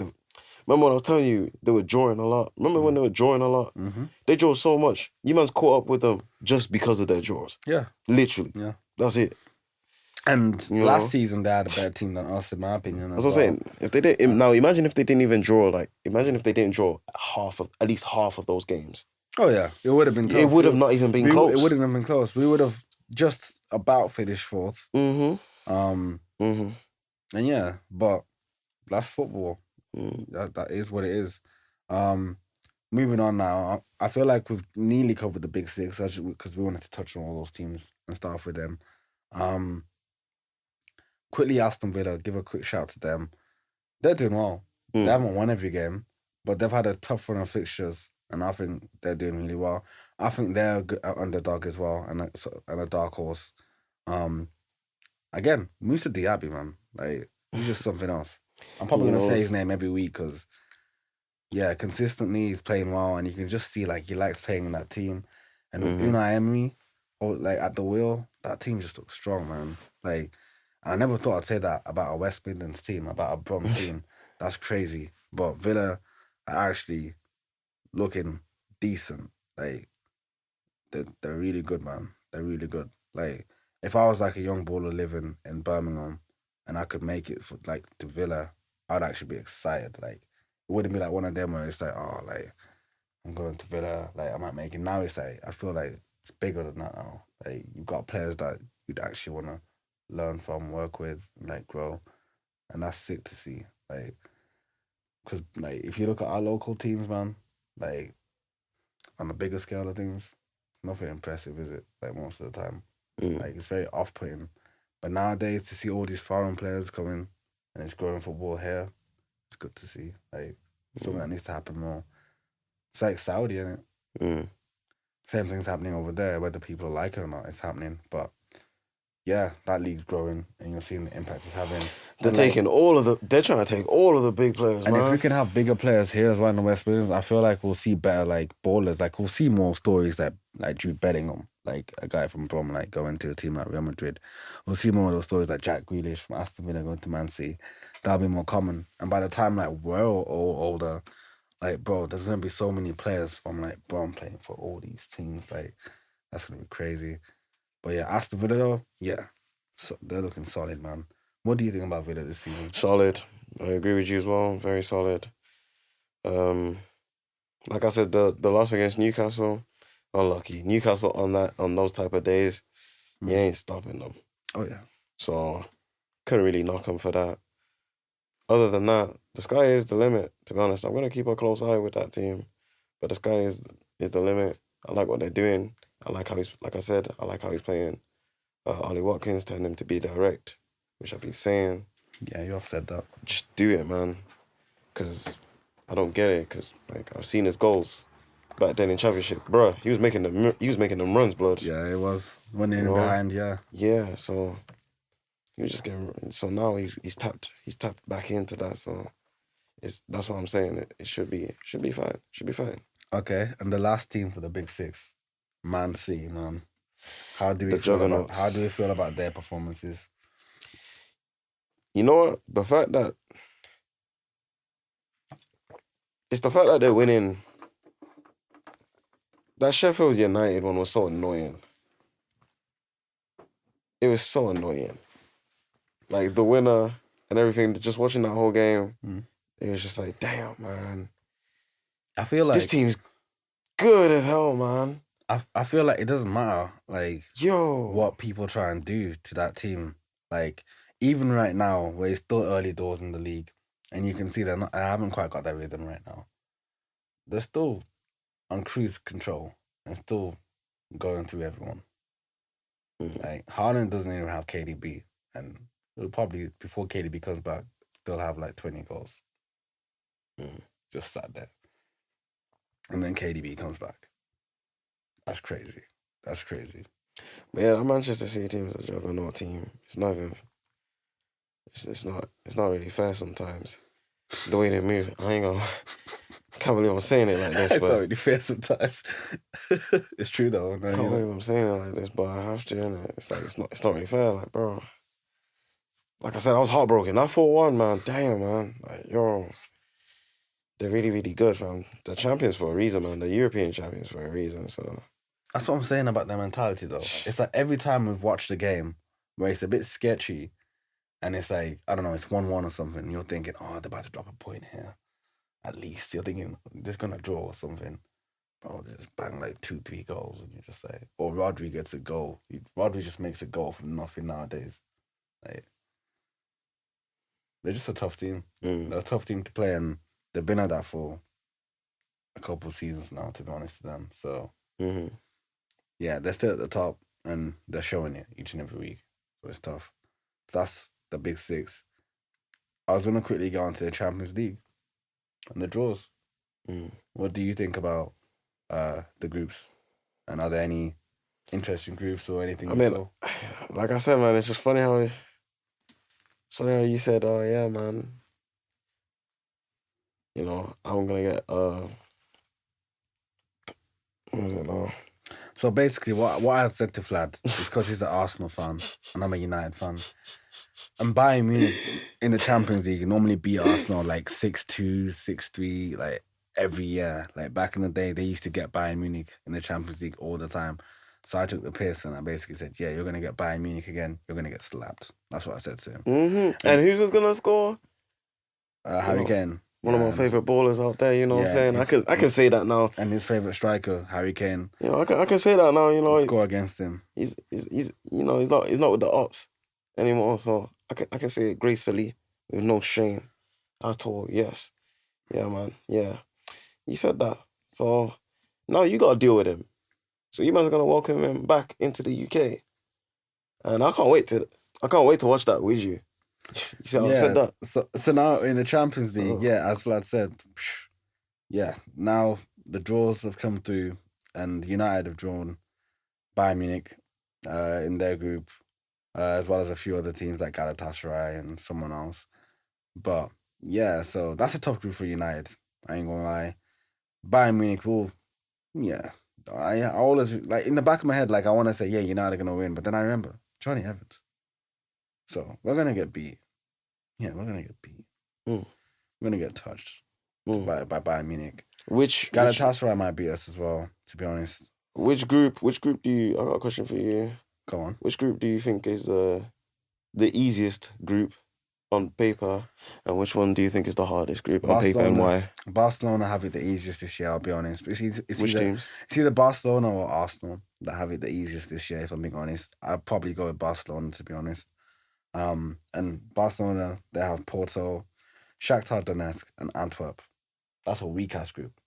Remember when I was telling you they were drawing a lot? Remember when they were drawing a lot? They draw so much. You man's caught up with them just because of their draws. Yeah. Literally. Yeah. That's it. And last season they had a better team than us, in my opinion. That's what I'm saying. If they did now, imagine if they didn't even draw. Like, imagine if they didn't draw at least half of those games. Oh yeah, it would have been tough. It would have not even been close. It wouldn't have been close. We would have just about finished fourth. And yeah, but that's football. That is what it is. Moving on now, I feel like we've nearly covered the big six because we wanted to touch on all those teams and start off with them. Quickly, Aston Villa, give a quick shout to them. They're doing well. They haven't won every game, but they've had a tough run of fixtures, and I think they're doing really well. I think they're an underdog as well, and a dark horse. Again, Moussa Diaby, man, like he's just something else. I'm probably gonna say his name every week because, yeah, consistently he's playing well, and you can just see like he likes playing in that team. And with Unai Emery, like at the wheel, that team just looks strong, man. Like, I never thought I'd say that about a West Midlands team, about a Brom team. That's crazy. But Villa are actually looking decent. Like, they're really good, man. They're really good. Like, if I was like a young baller living in Birmingham and I could make it for like to Villa, I'd actually be excited. Like, it wouldn't be like one of them where it's like, oh, like I'm going to Villa, like I might make it. Now it's like I feel like it's bigger than that now. Like, you've got players that you'd actually want to learn from, work with, like grow, and that's sick to see. Like, because like if you look at our local teams, man, like on the bigger scale of things, nothing impressive, is it? Like most of the time, like it's very off-putting. But nowadays, to see all these foreign players coming and it's growing football here, it's good to see. Like something that needs to happen more. It's like Saudi, isn't it? Same thing's happening over there, whether people like it or not. It's happening, but yeah, that league's growing, and you're seeing the impact it's having. They're trying to take all of the big players, and man. if we can have bigger players here as well in the West Midlands, I feel like we'll see better like ballers. Like we'll see more stories like Jude Bellingham, like a guy from Brom, like going to a team like Real Madrid. We'll see more of those stories like Jack Grealish from Aston Villa going to Man City. That'll be more common. And by the time like we're all older, Like, bro, there's gonna be so many players from like Brom playing for all these teams. Like, that's gonna be crazy. But yeah, Aston Villa though, yeah, so they're looking solid, man. What do you think about Villa this season? Solid. I agree with you as well. Very solid. Um, like I said, the loss against Newcastle, unlucky. Newcastle on those type of days, you ain't stopping them. Oh yeah. So couldn't really knock them for that. Other than that, the sky is the limit. To be honest, I'm gonna keep a close eye with that team, but the sky is the limit. I like what they're doing. I like how he's, like I said, I like how he's playing. Ollie Watkins, telling him to be direct, which I've been saying. Yeah, you have said that. Just do it, man. Because I don't get it. Because like I've seen his goals back then in Championship, bruh. He was making them runs, blood. Yeah, it was running in know? behind. Yeah. Yeah. So he was just getting. So now he's tapped back into that. So that's what I'm saying. It should be fine. Should be fine. Okay, and the last team for the Big Six, Man City, man. How do The juggernauts. we feel about their performances? You know what? It's the fact that they're winning. That Sheffield United one was so annoying. It was so annoying. Like the winner and everything, just watching that whole game, it was just like, damn, man. I feel like this team's good as hell, man. I feel like it doesn't matter, like, yo, what people try and do to that team. Like, even right now, where it's still early doors in the league, and you can see I haven't quite got that rhythm right now. They're still on cruise control and still going through everyone. Like, Haaland doesn't even have KDB, and he'll probably, before KDB comes back, still have like 20 goals. Just sat there. And then KDB comes back. That's crazy. That's crazy. But yeah, that Manchester City team is a juggernaut team. It's not even. It's not really fair sometimes. The way they move, I ain't gonna. Can't believe I'm saying it like this, It's but not really fair sometimes. It's true though. No, can't believe I'm saying it like this, but I have to. Innit? It's like it's not really fair, like bro. Like I said, I was heartbroken. That 4-1, man. Damn, man. Like yo, they're really really good, fam. They're champions for a reason, man. They're European champions for a reason. So that's what I'm saying about their mentality though. It's like every time we've watched a game where it's a bit sketchy, and it's like, I don't know, it's 1-1 or something. You're thinking, oh, they're about to drop a point here. At least you're thinking they're gonna draw or something. Bro, they just bang like 2-3 goals, and you're just like, or Rodri gets a goal. Rodri just makes a goal from nothing nowadays. Like, they're just a tough team. They're a tough team to play, and they've been at that for a couple of seasons now, to be honest with them. So yeah, they're still at the top, and they're showing it each and every week. So it's tough. So that's the Big Six. I was gonna quickly go on to the Champions League and the draws. What do you think about the groups? And are there any interesting groups or anything? I mean, like I said, man, it's just funny how you said, oh yeah, man. You know, I'm gonna get So basically, what I said to Vlad is because he's an Arsenal fan and I'm a United fan. And Bayern Munich in the Champions League normally beat Arsenal like 6-2, 6-3, like every year. Like back in the day, they used to get Bayern Munich in the Champions League all the time. So I took the piss and I basically said, yeah, you're going to get Bayern Munich again. You're going to get slapped. That's what I said to him. And who was going to score? Harry Kane. One of my favourite ballers out there, you know what I'm saying? I can say that now. And his favourite striker, Harry Kane. You know, I can say that now, you know. Score against him. He's you know, he's not with the ops anymore, so I can say it gracefully with no shame at all. Yes. Yeah, man. Yeah. You said that. So now you gotta deal with him. So you man's gonna welcome him back into the UK. And I can't wait to watch that with you. You see how I said that? So now in the Champions League, as Vlad said, now the draws have come through and United have drawn Bayern Munich in their group, as well as a few other teams like Galatasaray and someone else. But yeah, so that's a tough group for United. I ain't gonna lie. Bayern Munich will, I always, like, in the back of my head, like, I want to say, yeah, United are going to win. But then I remember Johnny Evans. So we're going to get beat. Yeah, we're going to get beat. We're going to get touched. by Bayern Munich. Which Galatasaray might beat us as well, to be honest. Which group do you? I got a question for you. Go on. Which group do you think is the easiest group on paper, and which one do you think is the hardest group on paper, and why? Barcelona have it the easiest this year, I'll be honest. Which teams? It's either Barcelona or Arsenal that have it the easiest this year, if I'm being honest. I'd probably go with Barcelona, to be honest. And Barcelona, they have Porto, Shakhtar Donetsk, and Antwerp. That's a weak-ass group.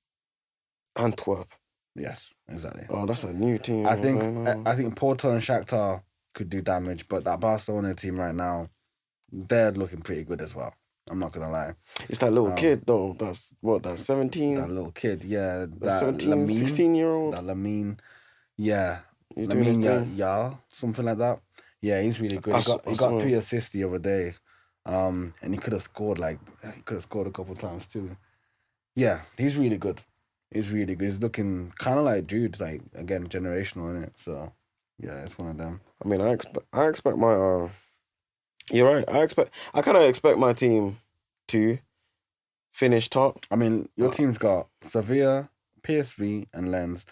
Antwerp? Yes, exactly. Oh, that's a new team. I think Porto and Shakhtar could do damage, but that Barcelona team right now, they're looking pretty good as well. I'm not gonna lie. It's that little kid though. That's 17. That little kid, yeah. That 17, 16-year-old. That Lamine, yeah. He's doing his yeah, something like that. Yeah, he's really good. He got 3 assists the other day, and he could have scored a couple of times too. Yeah, he's really good. He's really good. He's looking kind of like Jude, like again generational in it. So yeah, it's one of them. I mean, I expect my You're right. I kind of expect my team to finish top. I mean, your team's got Sevilla, PSV, and Lens.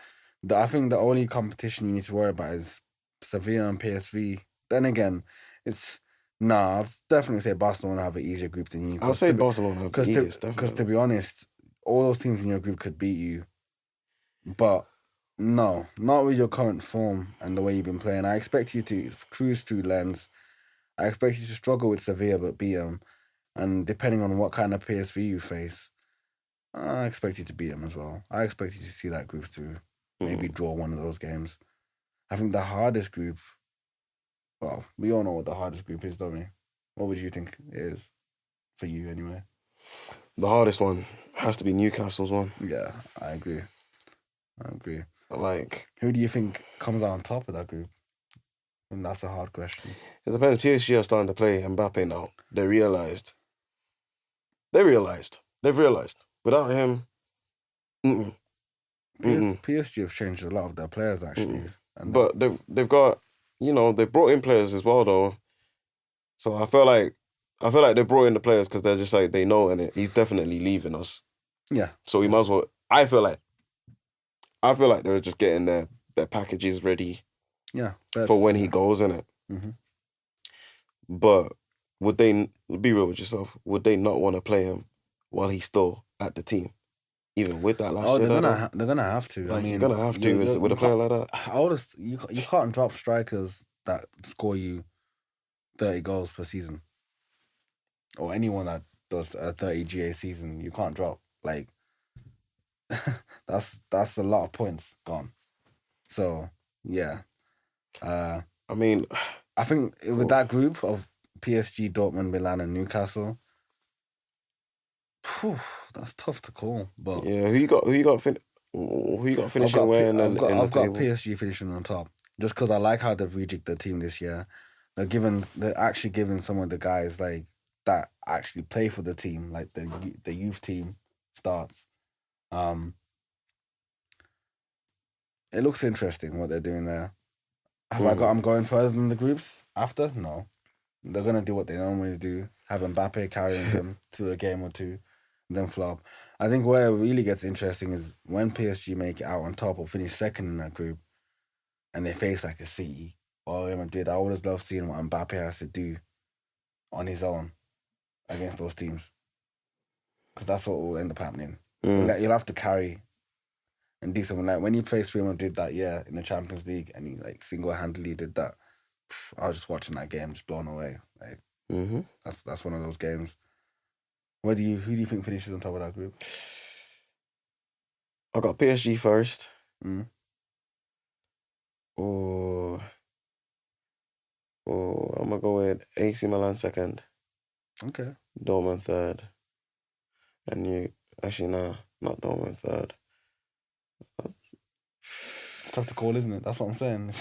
I think the only competition you need to worry about is Sevilla and PSV. Then again, I'd definitely say Barcelona have an easier group than you. I'll say Barcelona have the easiest, definitely. Because to be honest, all those teams in your group could beat you. But no, not with your current form and the way you've been playing. I expect you to cruise through Lens. I expect you to struggle with Sevilla but beat them. And depending on what kind of PSV you face, I expect you to beat them as well. I expect you to see that group to maybe draw one of those games. I think the hardest group, well, we all know what the hardest group is, don't we? What would you think it is for you anyway? The hardest one has to be Newcastle's one. Yeah, I agree. Like, who do you think comes out on top of that group? And that's a hard question. It depends. PSG are starting to play Mbappe now. They've realised. Without him, PSG have changed a lot of their players, actually. But they've got, they've brought in players as well, though. So I feel like they brought in the players because they're just like, they know, and he's definitely leaving us. Yeah. So we might as well. I feel like they're just getting their packages ready. Yeah. For when he goes, innit? Mm-hmm. But would they, be real with yourself, would they not want to play him while he's still at the team? Even with that last year? They're gonna have to. Like, you're gonna have to with a player like that. You can't drop strikers that score you 30 goals per season. Or anyone that does a 30 GA season, you can't drop. Like, that's a lot of points gone. So, yeah. I mean, I think with that group of PSG, Dortmund, Milan, and Newcastle, that's tough to call. But yeah, who you got finishing where? I've got PSG finishing on top, just because I like how they've rejigged their team this year. They're actually giving some of the guys like that actually play for the team, like the youth team starts. It looks interesting what they're doing there. I'm going further than the groups after? No. They're going to do what they normally do. Have Mbappe carrying them to a game or two, and then flop. I think where it really gets interesting is when PSG make it out on top or finish second in that group, and they face like a City or Real Madrid. I always love seeing what Mbappe has to do on his own against those teams. Because that's what will end up happening. You'll have to carry and do something like when he faced Real Madrid that year in the Champions League and he like single-handedly did that. I was just watching that game, just blown away. Like that's one of those games. Who do you think finishes on top of that group? I got PSG first. Oh, I'm gonna go with AC Milan second. Okay. Dortmund third. And not Dortmund third. It's tough to call, isn't it? That's what I'm saying.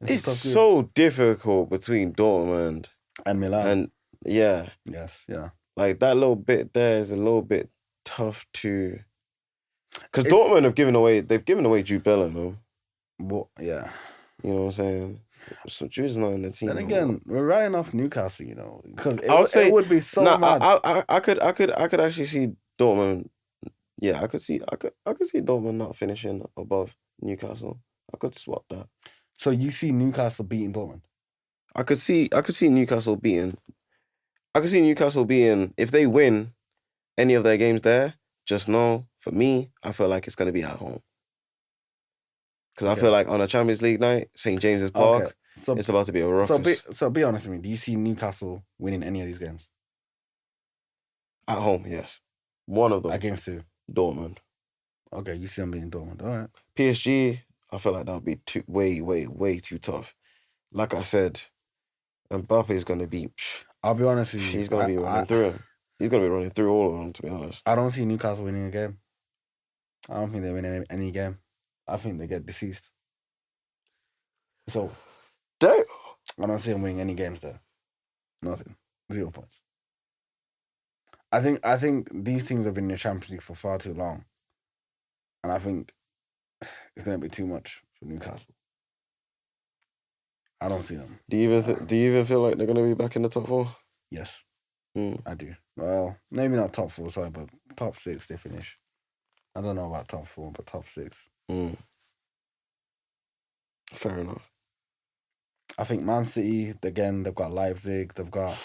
It's so difficult between Dortmund and Milan. And yeah. Yes, yeah. Like that little bit there is a little bit tough to, because Dortmund have given away Jude Bellingham. What? Yeah. You know what I'm saying? So Jude's not in the team. And again, we're writing off Newcastle, because it would be so mad. I could actually see Dortmund Yeah, I could see Dortmund not finishing above Newcastle. I could swap that. So you see Newcastle beating Dortmund? I could see Newcastle beating. I could see Newcastle beating if they win any of their games there. Just know, for me, I feel like it's gonna be at home because I feel Okay. like on a Champions League night, St James's Okay. Park, So it's about to be a ruckus. so be honest with me. Do you see Newcastle winning any of these games At home, yes, one of them, against who? Dortmund. Okay, you see them beating Dortmund. All right. PSG, I feel like that would be way too tough. Like I said, Mbappe is gonna be. I'll be honest with you. He's gonna be running through him. He's gonna be running through all of them. To be honest, I don't see Newcastle winning a game. I don't think they win any game. I think they get deceased. So damn. I don't see them winning any games there. Nothing. 0 points. I think these teams have been in the Champions League for far too long. And I think it's gonna be too much for Newcastle. I don't see them. Do you even feel like they're gonna be back in the top four? Yes. Mm. I do. Well, maybe not top four, sorry, but top six they finish. I don't know about top four, but top six. Mm. Fair enough. I think Man City, again, they've got Leipzig, they've got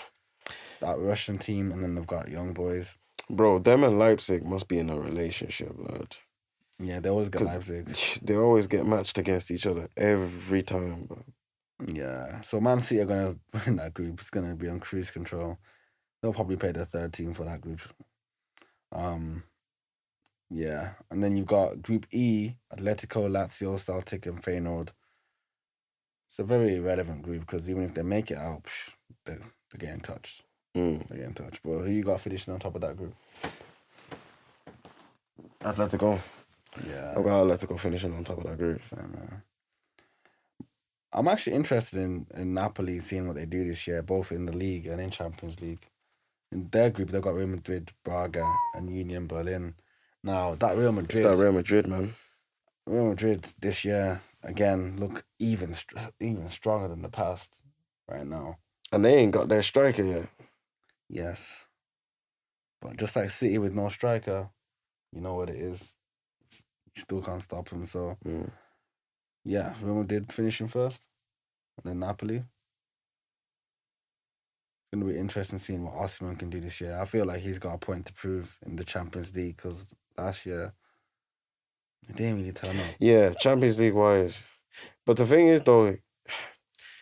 that Russian team, and then they've got young boys. Bro, them and Leipzig must be in a relationship, lad. Yeah, they always get Leipzig. They always get matched against each other every time, bro. Yeah, so Man City are going to win that group. It's going to be on cruise control. They'll probably play the third team for that group. Yeah, and then you've got Group E, Atletico, Lazio, Celtic, and Feyenoord. It's a very irrelevant group because even if they make it out, they're getting touched. Mm. They're getting touched. But who you got finishing on top of that group? Atletico. Yeah. I've got Atletico finishing on top of that group. Same, I'm actually interested in Napoli, seeing what they do this year, both in the league and in Champions League. In their group, they've got Real Madrid, Braga, and Union Berlin. Now, that Real Madrid... It's that Real Madrid, man. Real Madrid this year, again, look even stronger than the past right now. And they ain't got their striker yet. Yes. But just like City with no striker, you know what it is. You still can't stop them, so... Yeah, Real Madrid finishing first. And then Napoli. It's going to be interesting seeing what Osimhen can do this year. I feel like he's got a point to prove in the Champions League because last year, he didn't really turn up. Yeah, Champions League wise. But the thing is, though,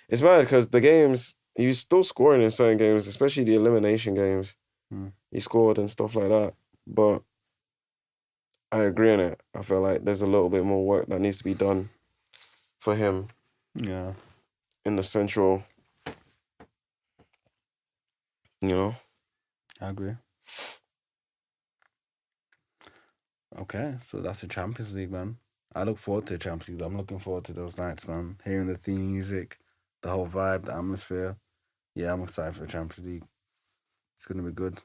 it's mad because the games, he's still scoring in certain games, especially the elimination games. He scored and stuff like that. But I agree on it. I feel like there's a little bit more work that needs to be done for him. Yeah. In the central, you know? I agree. Okay, so that's the Champions League, man. I look forward to the Champions League. I'm looking forward to those nights, man. Hearing the theme music, the whole vibe, the atmosphere. Yeah, I'm excited for the Champions League. It's going to be good.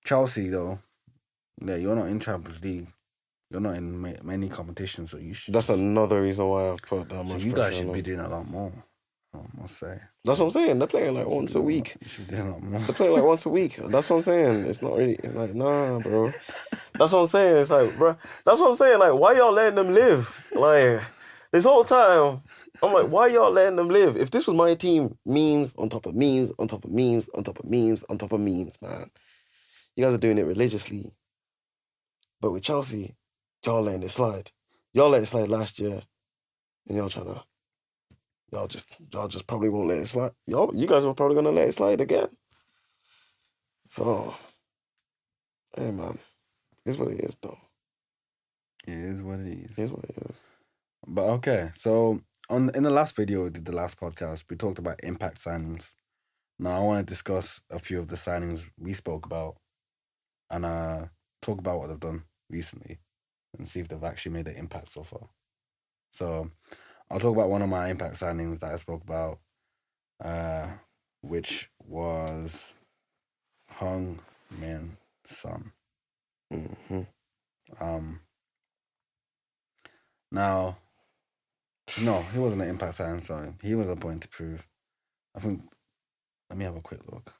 Chelsea, though. Yeah, you're not in Champions League. You're not in many competitions, so you should... That's another reason why I've put that much pressure on them. So you guys should be doing a lot more, I must say. That's what I'm saying. They're playing like once a week. You should be doing a lot more. They're playing like once a week. That's what I'm saying. It's not really... Like, nah, bro. That's what I'm saying. It's like, bro... That's what I'm saying. Like, why y'all letting them live? Like, this whole time, I'm like, why y'all letting them live? If this was my team, memes on top of memes, on top of memes, on top of memes, on top of memes, man. You guys are doing it religiously. But with Chelsea, y'all letting it slide. Y'all let it slide last year, and y'all trying to... Y'all just probably won't let it slide. You guys are probably gonna let it slide again. So, hey man, it's what it is, though. It is what it is. It is what it is. But okay, so in the last video we did, the last podcast, we talked about impact signings. Now I want to discuss a few of the signings we spoke about and talk about what they've done recently and see if they've actually made an impact so far. So I'll talk about one of my impact signings that I spoke about, which was Hung Min Son. Now, no, he wasn't an impact signing, sorry. He was a point to prove. I think, let me have a quick look.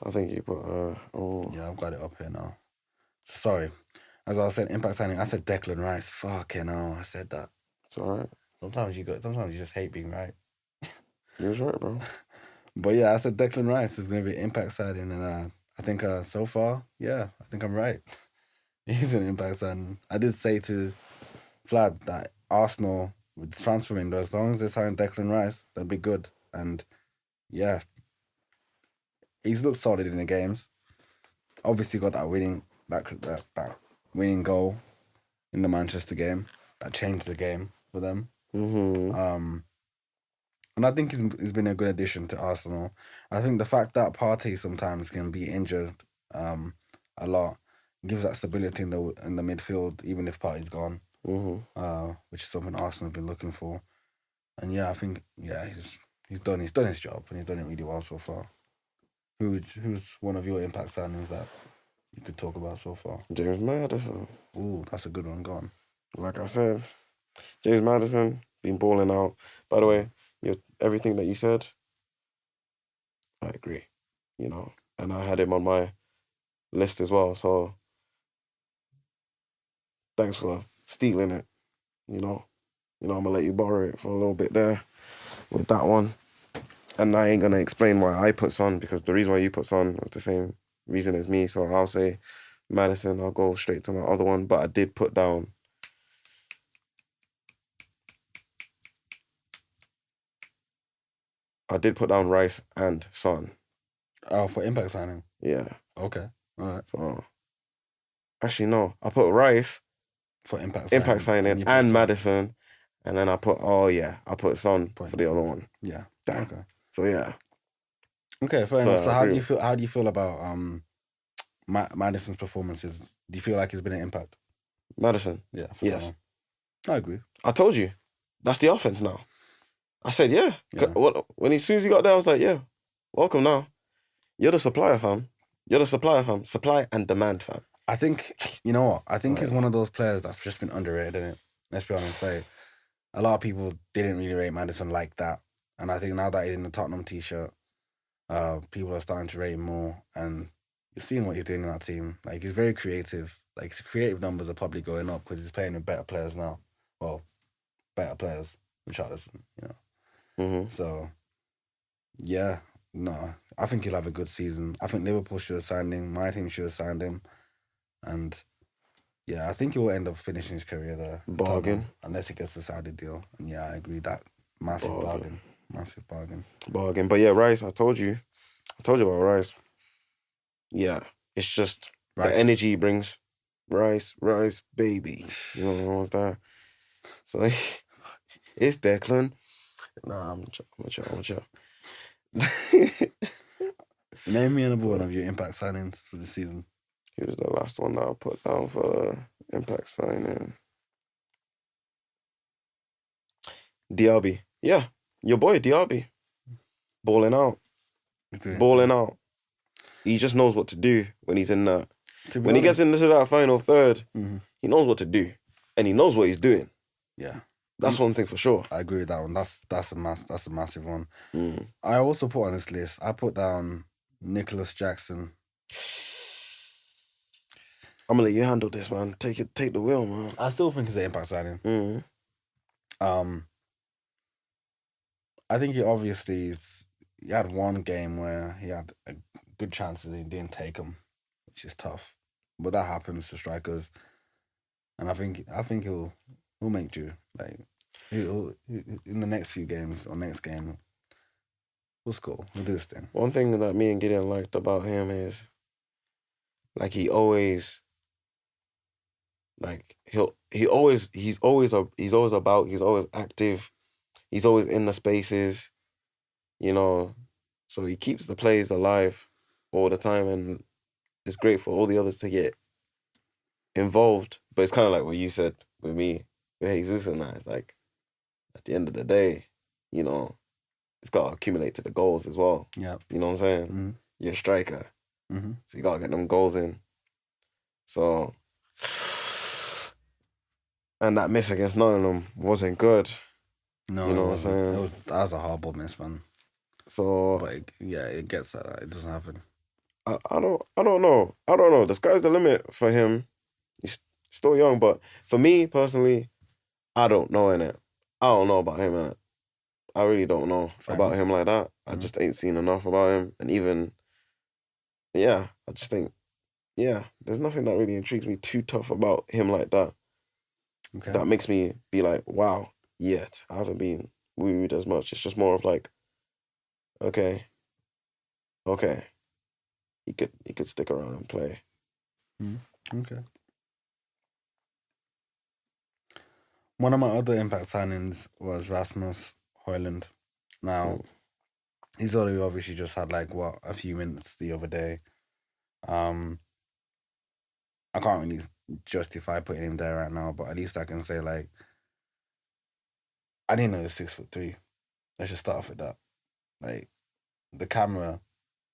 I think you put Yeah, I've got it up here now. Sorry. As I was saying, impact signing, I said Declan Rice. Fucking hell, I said that. it's alright. Sometimes you just hate being right. You was right, bro. But yeah, I said Declan Rice is going to be an impact signing, and I think so far, yeah, I think I'm right. He's an impact signing. I did say to Vlad that Arsenal, with the transfer window, as long as they sign Declan Rice, they'll be good. And yeah, he's looked solid in the games. Obviously, got that that winning goal in the Manchester game that changed the game for them. Mm-hmm. And I think he's been a good addition to Arsenal. I think the fact that Partey sometimes can be injured a lot gives that stability in the midfield, even if Partey's gone, which is something Arsenal have been looking for. And yeah, I think he's done his job, and he's done it really well so far. Who's one of your impact signings that you could talk about so far? James Maddison. Ooh, that's a good one. Go on. Like I said, James Maddison been balling out. By the way, everything that you said, I agree. You know, and I had him on my list as well. So thanks for stealing it. You know, I'm gonna let you borrow it for a little bit there with that one. And I ain't gonna explain why I put Son, because the reason why you put Son was the same reason as me. So I'll say Madison. I'll go straight to my other one, but I did put down. Rice and Son. Oh, for impact signing. Yeah. Okay. All right. So actually no, I put Rice for impact signing and Madison, and then I put Son for the other one. Yeah. Damn. Okay. So yeah. Okay, fair enough. So how do you feel? How do you feel about Madison's performances? Do you feel like he's been an impact? Madison. Yeah. Yes. I agree. I told you, that's the offense now. I said yeah. When as soon as he got there, I was like, yeah, welcome now. You're the supplier, fam. Supply and demand, fam. I think you know what? I think he's one of those players that's just been underrated, isn't it? Let's be honest. Like a lot of people didn't really rate Madison like that, and I think now that he's in the Tottenham t-shirt, people are starting to rate him more, and you're seeing what he's doing in that team. Like he's very creative. Like his creative numbers are probably going up because he's playing with better players now. Well, better players, Richarlison, you know. Mm-hmm. So, yeah, no, I think he'll have a good season. I think Liverpool should have signed him. My team should have signed him, and yeah, I think he will end up finishing his career there. Bargain. Unless he gets the Saudi deal. And yeah, I agree that massive bargain. Massive bargain. Bargain. But yeah, Rice, I told you about Rice. Yeah, it's just Rice. The energy he brings. Rice, baby. You know what's that? So it's Declan. Nah, I'm chill. Name me another one of your impact signings for the season. He was the last one that I put down for impact signing. Diaby. Yeah, your boy Diaby. Balling out. He just knows what to do when he's in that. When he gets into that final third, he knows what to do. And he knows what he's doing. Yeah. That's one thing for sure. I agree with that one. That's a massive one. I also put on this list, I put down Nicholas Jackson. I'm gonna let you handle this, man. Take the wheel, man. I still think it's an impact signing. I think he had one game where he had a good chance and he didn't take them, which is tough. But that happens to strikers, and I think he'll make do. Like he'll in the next few games or next game, we'll score. We'll do this thing. One thing that me and Gideon liked about him is, like, he's always active. He's always in the spaces, you know. So he keeps the plays alive all the time, and it's great for all the others to get involved. But it's kind of like what you said with me, with Jesus and that. It's like, at the end of the day, you know, it's got to accumulate to the goals as well. Yeah. You know what I'm saying? Mm-hmm. You're a striker. Mm-hmm. So you got to get them goals in. So, and that miss against Nottingham wasn't good. No, you know what I'm saying? That was a horrible miss, man. So, but it gets that. It doesn't happen. I don't know. I don't know. The sky's the limit for him. He's still young, but for me personally, I don't know in it. I don't know about him in it. I really don't know Fair about enough. him like that. I Mhm. just ain't seen enough about him. And even yeah, I just think yeah, there's nothing that really intrigues me too tough about him like that. Okay. That makes me be like, wow, yet I haven't been wooed as much. It's just more of like, okay, okay, he could stick around and play. Mhm. Okay. One of my other impact signings was Rasmus Højlund. Now, Mm. he's already obviously just had like what a few minutes the other day. Um, I can't really justify putting him there right now, but at least I can say like I didn't know he was 6'3". Let's just start off with that. Like the camera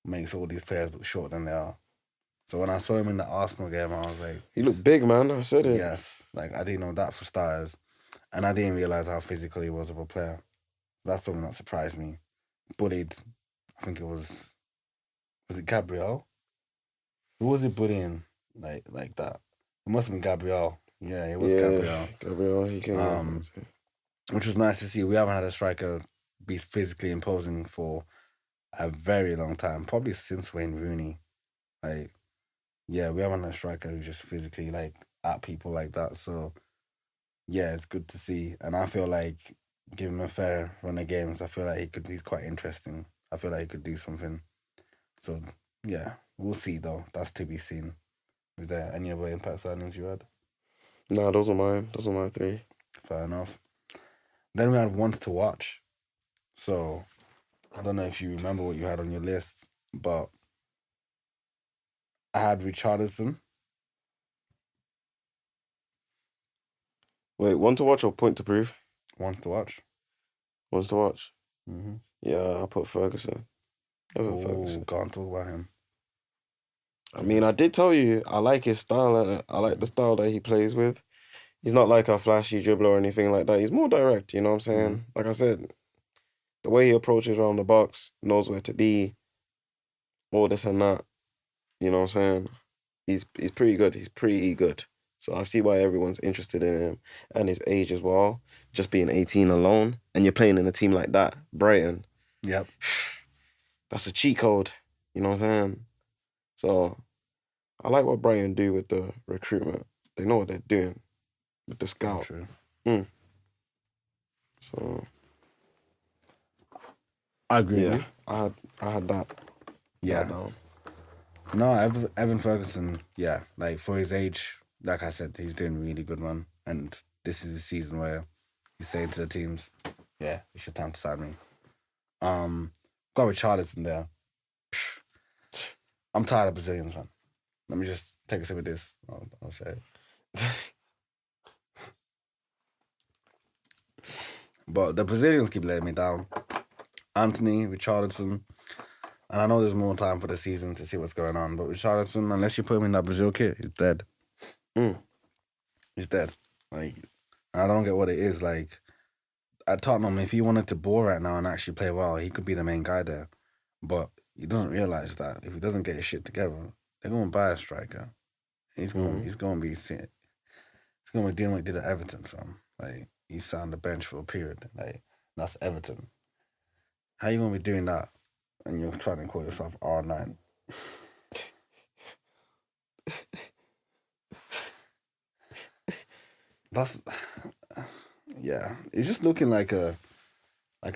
makes all these players look shorter than they are. So when I saw him in the Arsenal game, I was like, He looked big, man. I said it. yes, like I didn't know that for starters, and I didn't realize how physical he was of a player. That's something that surprised me. Bullied, I think it was it Gabriel? Who was it bullying like that? It must have been Gabriel. Yeah, it was Yeah, Gabriel. Gabriel, he came off that Um, too. which was nice to see. We haven't had a striker be physically imposing for a very long time, probably since Wayne Rooney. Like, yeah, we haven't had a striker who just physically like at people like that. So yeah, it's good to see. And I feel like give him a fair run of games. I feel like he's quite interesting. I feel like he could do something. So yeah, we'll see though. That's to be seen. Is there any other impact signings you had? Nah, those are mine. Those are my three. Fair enough. Then we had ones to watch. So I don't know if you remember what you had on your list, but I had Richarlison. Wait, one to watch or point to prove? Ones to watch. One's to watch. Mm-hmm. Yeah, I put Ferguson. I put Oh, Ferguson. can't talk about him. I mean, I did tell you I like his style and I like the style that he plays with. He's not like a flashy dribbler or anything like that. He's more direct, you know what I'm Mm-hmm. saying? Like I said, the way he approaches around the box, knows where to be, all this and that. You know what I'm saying? He's pretty good. He's pretty good. So I see why everyone's interested in him and his age as well. Just being 18 alone, and you're playing in a team like that, Brighton. Yep. That's a cheat code. You know what I'm saying? So I like what Brighton do with the recruitment. They know what they're doing with the Very scout. true. Mm. So I agree with yeah, you. I had that Yeah. down. No, Evan Ferguson, yeah, like for his age, like I said, he's doing really good, man. And this is a season where he's saying to the teams, yeah, it's your time to sign me. Got Richarlison there. I'm tired of Brazilians, man. Let me just take a sip of this. I'll say it. But the Brazilians keep letting me down. Anthony, Richarlison, and I know there's more time for the season to see what's going on, but Richarlison, unless you put him in that Brazil kit, he's dead. Mm. He's dead. Like, I don't get what it is. Like, at Tottenham, if he wanted to ball right now and actually play well, he could be the main guy there. But he doesn't realize that if he doesn't get his shit together, they're going to buy a striker. Mm-hmm. He's going to be doing what he did at Everton, fam. Like, he sat on the bench for a period. Like, that's Everton. How you going to be doing that and you're trying to call yourself R9? That's yeah. It's just looking like a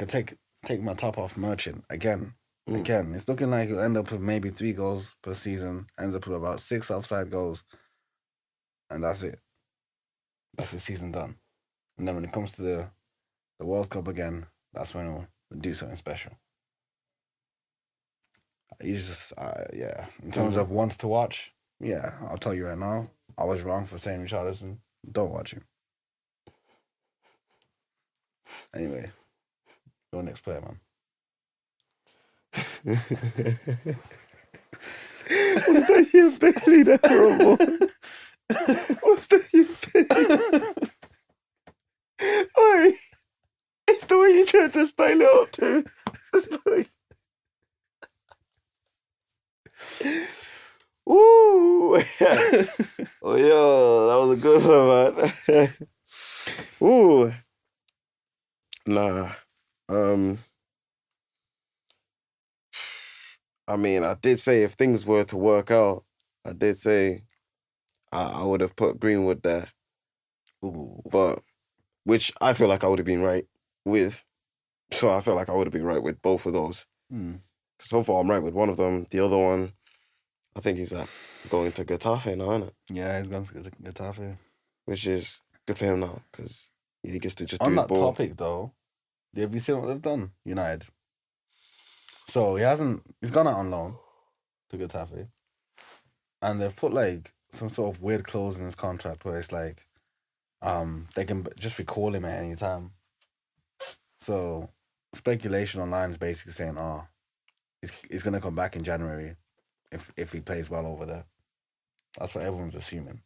take my top off merchant again. Mm. Again, it's looking like he'll end up with maybe 3 goals per season, ends up with about 6 offside goals, and that's it. That's the season done. And then when it comes to the World Cup again, that's when we'll do something special. He's just, yeah. In terms Mm-hmm. of ones to watch, yeah, I'll tell you right now, I was wrong for saying Richarlison. Don't watch him. Anyway, your next player, man. What's that your belly there, bro? What's that your belly? Oi, it's the way you tried to style it up too. It's like, Woo! Oh, yo, that was a good one, man. Ooh. Nah. I mean, I did say if things were to work out, I did say I would have put Greenwood there. Ooh. But, which I feel like I would have been right with. So I feel like I would have been right with both of those. So far, I'm right with one of them. The other one, I think he's going to Getafe now, isn't it? Yeah, he's gone for Getafe. Which is good for him now, because he gets to just On do his that ball. topic, though, have you seen what they've done, United? So he's gone out on loan to Getafe. And they've put like some sort of weird clause in his contract where it's like, they can just recall him at any time. So speculation online is basically saying, he's gonna come back in January if he plays well over there. That's what everyone's assuming.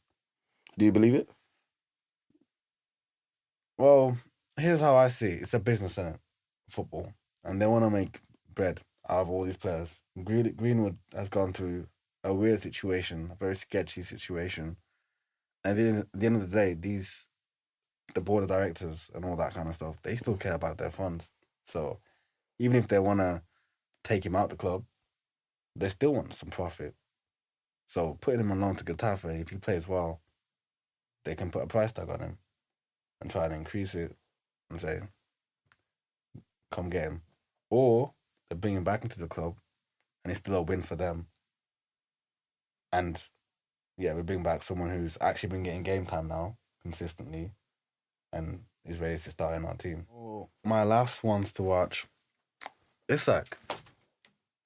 Do you believe it? Well, here's how I see it. It's a business, innit? Football. And they want to make bread out of all these players. Greenwood has gone through a weird situation, a very sketchy situation. And then at the end of the day, the board of directors and all that kind of stuff, they still care about their funds. So even if they want to take him out the club, they still want some profit. So putting him on loan to Getafe, if he plays well, they can put a price tag on him and try and increase it and say, come get him. Or they bring him back into the club and it's still a win for them. And yeah, we bring back someone who's actually been getting game time now consistently and is ready to start in our team. My last ones to watch, Isak,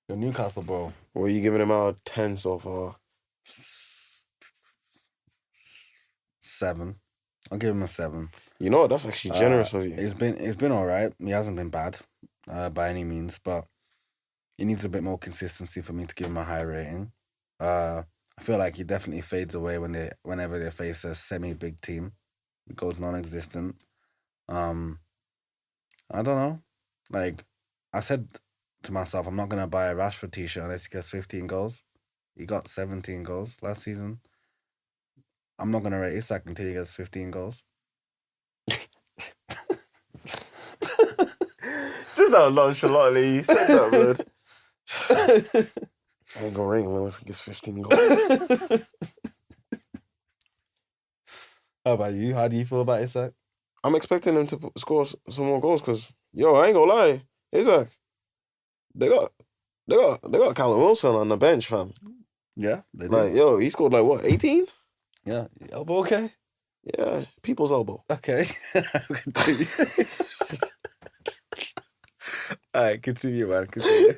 your Newcastle bro. What are you giving him out of 10 so far? 7. I'll give him a 7. You know, that's actually generous of you. It's been all right. He hasn't been bad by any means, but he needs a bit more consistency for me to give him a high rating. I feel like he definitely fades away whenever they face a semi-big team. It goes non-existent. I don't know. Like, I said to myself, I'm not going to buy a Rashford t-shirt unless he gets 15 goals. He got 17 goals last season. I'm not going to rate Isak until he gets 15 goals. Just how nonchalantly you said that, man. I ain't gonna ring him unless he gets 15 goals. How about you? How do you feel about Isak? I'm expecting him to score some more goals because, yo, I ain't gonna lie, Isak, they got Callum Wilson on the bench, fam. Yeah, they did. Like, yo, he scored like what, 18? Yeah, elbow okay? Yeah, people's elbow. Okay. Continue. All right, continue, man. Continue.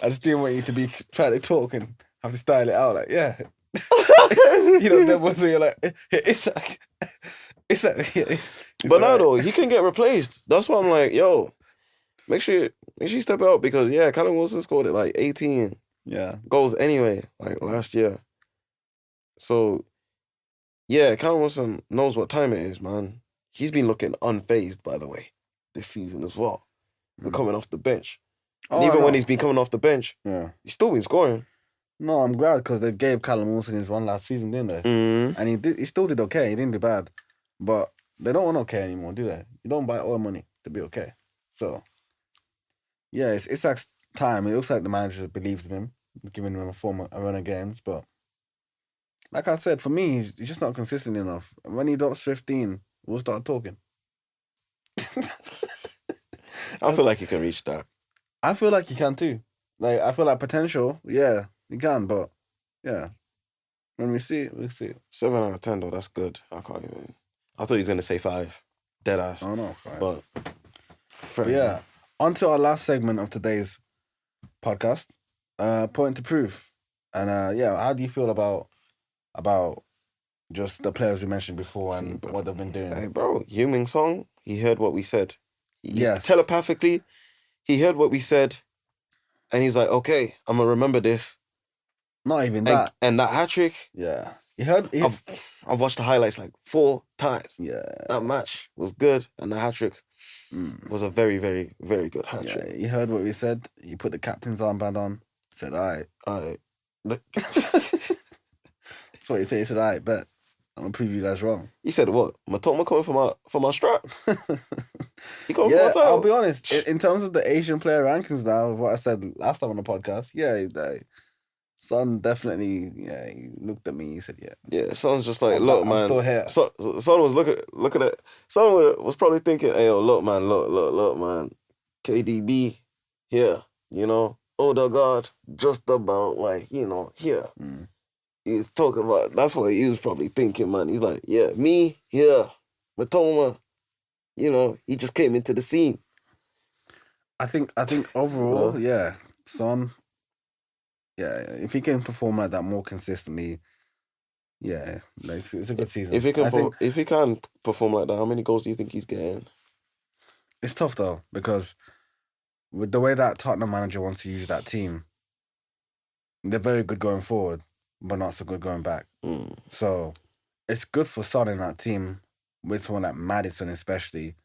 I just didn't want you to be trying to talk and have to style it out. Like, yeah. Them ones where you're like, Isak. But now, though, he can get replaced. That's why I'm like, yo, make sure you step out because, yeah, Callum Wilson scored at like 18 goals anyway, like last year. So, yeah, Callum Wilson knows what time it is, man. He's been looking unfazed, by the way, this season as well. We're coming off the bench. And even when he's been coming off the bench, he's still been scoring. No, I'm glad because they gave Callum Wilson his run last season, didn't they? Mm-hmm. And he still did okay. He didn't do bad. But they don't want okay anymore, do they? You don't buy oil money to be okay. So, yeah, it's Isak's time. It looks like the manager believes in him, giving him a run of games. But like I said, for me, he's just not consistent enough. When he drops 15, we'll start talking. I feel like he can reach that. I feel like he can too. Like, I feel like potential, yeah, he can, but yeah. When we see it, we'll see it. 7 out of 10, though, that's good. I thought he was going to say 5. Deadass. Oh, no, 5. But yeah, on to our last segment of today's podcast, Point to Prove. And how do you feel about just the players we mentioned before and what they've been doing? Hey, bro, Heung-min Song, he heard what we said. Yes. Telepathically, he heard what we said, and he's like, okay, I'm going to remember this. Not even that. And that hat-trick. Yeah. I've watched the highlights like 4 times. Yeah. That match was good, and the hat-trick. was a very, very, very good hat Yeah, trick. you heard what we said. You put the captain's armband on. Said, all right. I That's what you say. He said, all right, bet. I'm gonna prove you guys wrong. He said what? Matoma coming for my strap. He coming Yeah, for my I'll title. be honest. In terms of the Asian player rankings now, what I said last time on the podcast, yeah, Son definitely, yeah, he looked at me. He said, yeah, Yeah, Son's just like, I'm look, back, I'm man. still here. Son was looking at. Son was probably thinking, hey, yo, look, man, look, man. KDB here, you know. God, just about like, you know, here. Mm. He's talking about. That's what he was probably thinking, man. He's like, yeah, me here, Matoma. You know, he just came into the scene. I think overall, yeah, Son, yeah, if he can perform like that more consistently, yeah, like, it's a good season. If he can, I think if he can perform like that, how many goals do you think he's getting? it's tough though, because with the way that Tottenham manager wants to use that team, they're very good going forward, but not so good going back. Mm. So it's good for Son in that team with someone like Madison, especially,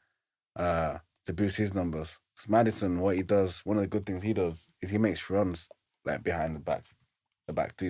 to boost his numbers. 'Cause Madison, what he does, one of the good things he does is he makes runs like behind the back three